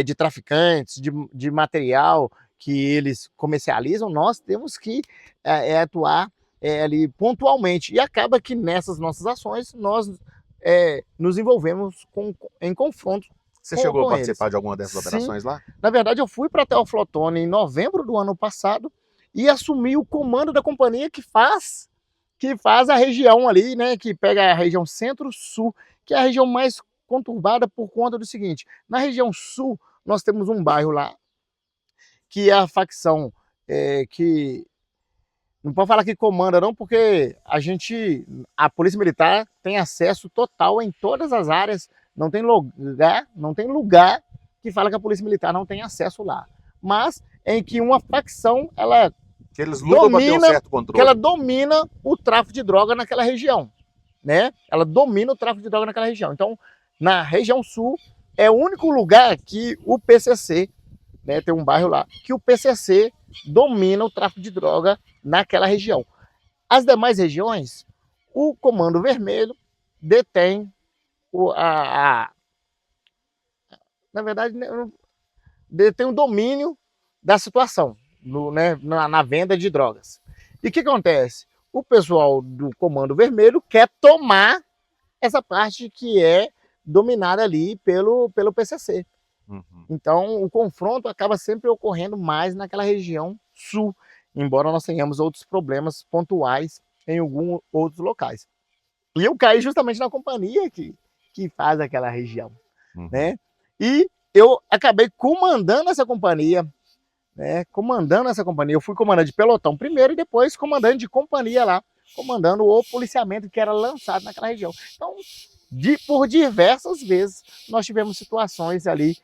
de traficantes, de material que eles comercializam, nós temos que atuar ali pontualmente. E acaba que nessas nossas ações nós nos envolvemos em confronto. Você chegou a participar eles. de alguma dessas operações lá? Na verdade, eu fui para Teoflotone em novembro do ano passado e assumi o comando da companhia que faz a região ali, né, que pega a região centro-sul, que é a região mais conturbada por conta do seguinte: na região sul, nós temos um bairro lá, que é a facção que não pode falar que comanda não, porque a polícia militar tem acesso total em todas as áreas, não tem lugar que fala que a polícia militar não tem acesso lá. Mas em que uma facção, que eles lutam para ter um certo controle. Que ela domina o tráfico de droga naquela região, né? Ela domina o tráfico de droga naquela região. Então, na região sul, é o único lugar que o PCC, né, tem um bairro lá, que o PCC domina o tráfico de droga naquela região. As demais regiões, o Comando Vermelho detém na verdade, detém o domínio da situação na venda de drogas. E o que acontece? O pessoal do Comando Vermelho quer tomar essa parte que é dominada ali pelo PCC. Uhum. Então, o confronto acaba sempre ocorrendo mais naquela região sul, embora nós tenhamos outros problemas pontuais em alguns outros locais. E eu caí justamente na companhia que faz aquela região, né? E eu acabei comandando essa companhia, né? Comandando essa companhia. Eu fui comandante de pelotão primeiro e depois comandante de companhia lá, comandando o policiamento que era lançado naquela região. Então, por diversas vezes, nós tivemos situações ali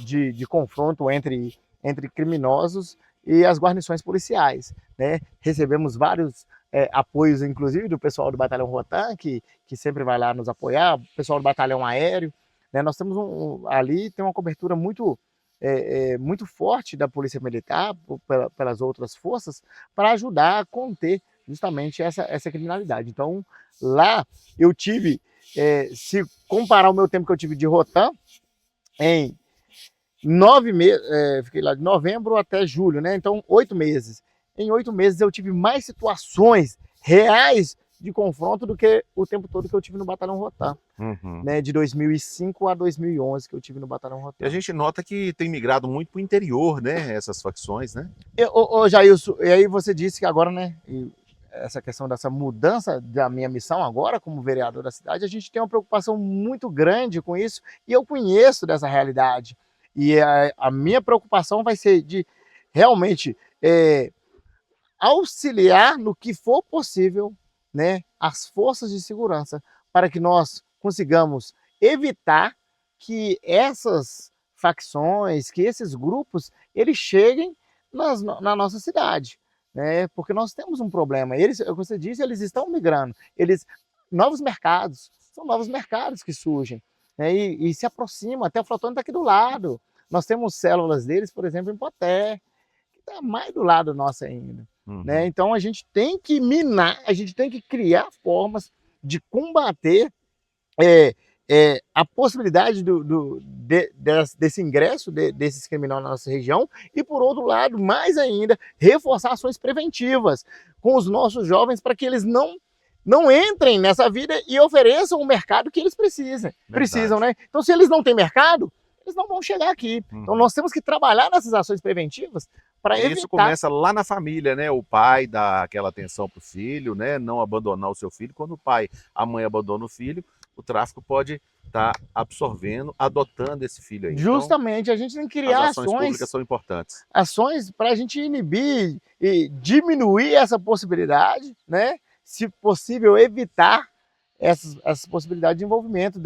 de confronto entre criminosos e as guarnições policiais, né? Recebemos vários apoios, inclusive, do pessoal do Batalhão Rotan, que sempre vai lá nos apoiar, o pessoal do Batalhão Aéreo, né? Nós temos ali tem uma cobertura muito forte da Polícia Militar, pelas outras forças, para ajudar a conter justamente essa criminalidade. Então, lá eu tive, se comparar o meu tempo que eu tive de Rotan, em 9 meses, fiquei lá de novembro até julho, né? Então, 8 meses. Em 8 meses eu tive mais situações reais de confronto do que o tempo todo que eu tive no Batalhão Rotan, né? De 2005 a 2011 que eu tive no Batalhão Rotan. E a gente nota que tem migrado muito para o interior, né? Essas facções, né? Ô Jailson, e aí você disse que agora, né? Essa questão dessa mudança da minha missão agora como vereador da cidade, a gente tem uma preocupação muito grande com isso e eu conheço dessa realidade. E a minha preocupação vai ser de realmente auxiliar no que for possível, né, as forças de segurança para que nós consigamos evitar que essas facções, que esses grupos, eles cheguem na nossa cidade, né? Porque nós temos um problema. Eles, como você disse, eles estão migrando. Novos mercados, são novos mercados que surgem, né? E se aproximam. Até o Flotone está aqui do lado. Nós temos células deles, por exemplo, em Poté, que está mais do lado nosso ainda. Né? Então a gente tem que minar, a gente tem que criar formas de combater a possibilidade desse ingresso desses criminosos na nossa região e, por outro lado, mais ainda, reforçar ações preventivas com os nossos jovens para que eles não entrem nessa vida e ofereçam o mercado que eles precisam, né? Então, se eles não têm mercado, eles não vão chegar aqui. Então, nós temos que trabalhar nessas ações preventivas para evitar. Isso começa lá na família, né? O pai dá aquela atenção para o filho, né? Não abandonar o seu filho. Quando a mãe abandona o filho, o tráfico pode estar absorvendo, adotando esse filho aí. Justamente, então, a gente tem que criar as ações públicas são importantes. Ações para a gente inibir e diminuir essa possibilidade, né? Se possível, evitar essas possibilidades de envolvimento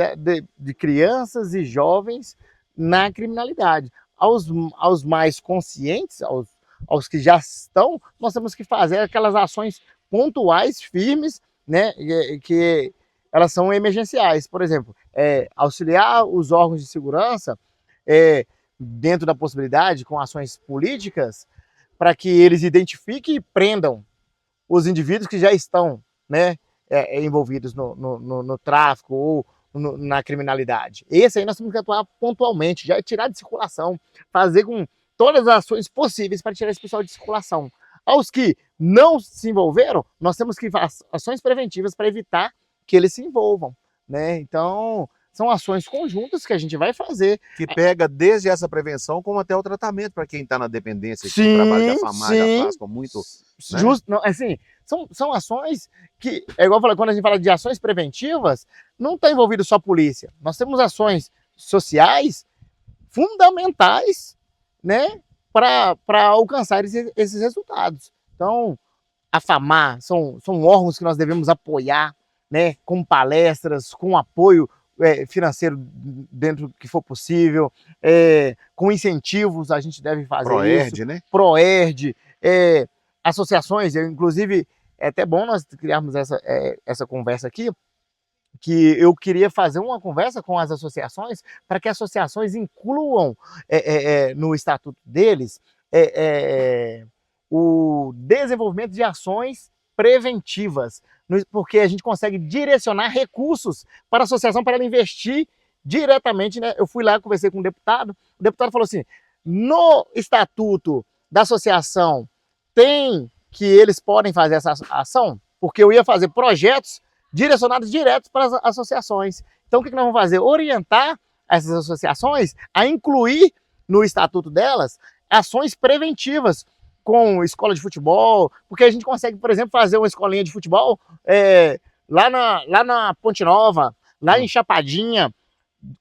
de crianças e jovens na criminalidade. Aos mais conscientes, aos que já estão, nós temos que fazer aquelas ações pontuais, firmes, né? Que elas são emergenciais. Por exemplo, auxiliar os órgãos de segurança dentro da possibilidade, com ações políticas, para que eles identifiquem e prendam os indivíduos que já estão, né, envolvidos no tráfico ou na criminalidade. Esse aí nós temos que atuar pontualmente, já tirar de circulação, fazer com todas as ações possíveis para tirar esse pessoal de circulação. Aos que não se envolveram, nós temos que fazer ações preventivas para evitar que eles se envolvam, né? Então, são ações conjuntas que a gente vai fazer. Que pega desde essa prevenção como até o tratamento para quem está na dependência, que o trabalho da FAMAR já faz com muito... Né? Justo, não, assim, são ações que, igual eu falei, quando a gente fala de ações preventivas, não está envolvido só a polícia. Nós temos ações sociais fundamentais, né, para alcançar esses resultados. Então, a FAMAR são órgãos que nós devemos apoiar, né, com palestras, com apoio financeiro dentro do que for possível, com incentivos a gente deve fazer Proerd, isso. Né? Proerd, associações, inclusive é até bom nós criarmos essa conversa aqui, que eu queria fazer uma conversa com as associações para que as associações incluam no estatuto deles o desenvolvimento de ações preventivas, porque a gente consegue direcionar recursos para a associação para ela investir diretamente, né? Eu fui lá, conversei com o deputado falou assim, no estatuto da associação tem que eles podem fazer essa ação? Porque eu ia fazer projetos direcionados diretos para as associações. Então, o que nós vamos fazer? Orientar essas associações a incluir no estatuto delas ações preventivas com escola de futebol, porque a gente consegue, por exemplo, fazer uma escolinha de futebol lá na Ponte Nova, lá em Chapadinha,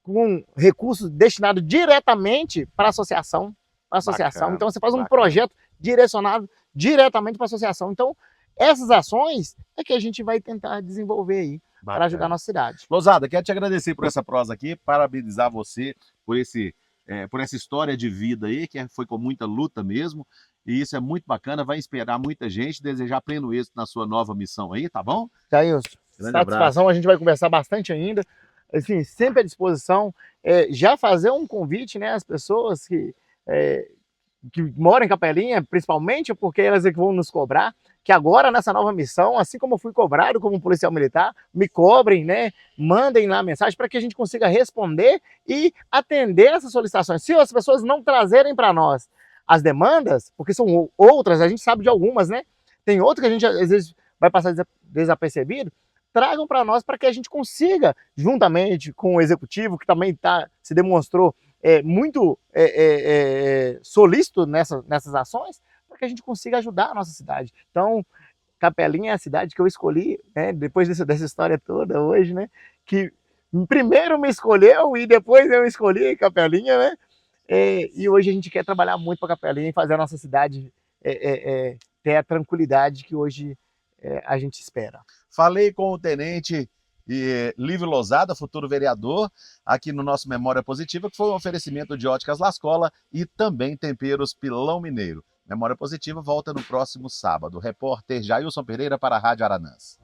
com recursos destinados diretamente para a associação. Bacana, Então, você faz um projeto direcionado diretamente para a associação. Então, essas ações é que a gente vai tentar desenvolver aí para ajudar a nossa cidade. Lousada, quero te agradecer por essa prosa aqui, parabenizar você por essa história de vida aí, que foi com muita luta mesmo, e isso é muito bacana, vai inspirar muita gente, desejar pleno êxito na sua nova missão aí, tá bom? Jailson, satisfação, a gente vai conversar bastante ainda, assim, sempre à disposição, já fazer um convite, né, às pessoas que moram em Capelinha, principalmente porque elas é que vão nos cobrar, que agora nessa nova missão, assim como eu fui cobrado como policial militar, me cobrem, né? Mandem lá a mensagem para que a gente consiga responder e atender essas solicitações. Se as pessoas não trazerem para nós as demandas, porque são outras, a gente sabe de algumas, né? Tem outras que a gente às vezes vai passar desapercebido, tragam para nós para que a gente consiga, juntamente com o executivo, que também se demonstrou muito solícito nessas ações, para que a gente consiga ajudar a nossa cidade. Então, Capelinha é a cidade que eu escolhi, né, depois dessa história toda hoje, né, que primeiro me escolheu e depois eu escolhi Capelinha, né, e hoje a gente quer trabalhar muito para Capelinha e fazer a nossa cidade ter a tranquilidade que hoje a gente espera. Falei com o tenente Lívio Lousada, futuro vereador, aqui no nosso Memória Positiva, que foi um oferecimento de Óticas Lascola e também Temperos Pilão Mineiro. Memória Positiva volta no próximo sábado. Repórter Jailson Pereira para a Rádio Aranãs.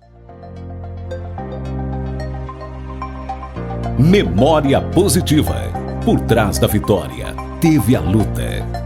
Memória Positiva. Por trás da vitória, teve a luta.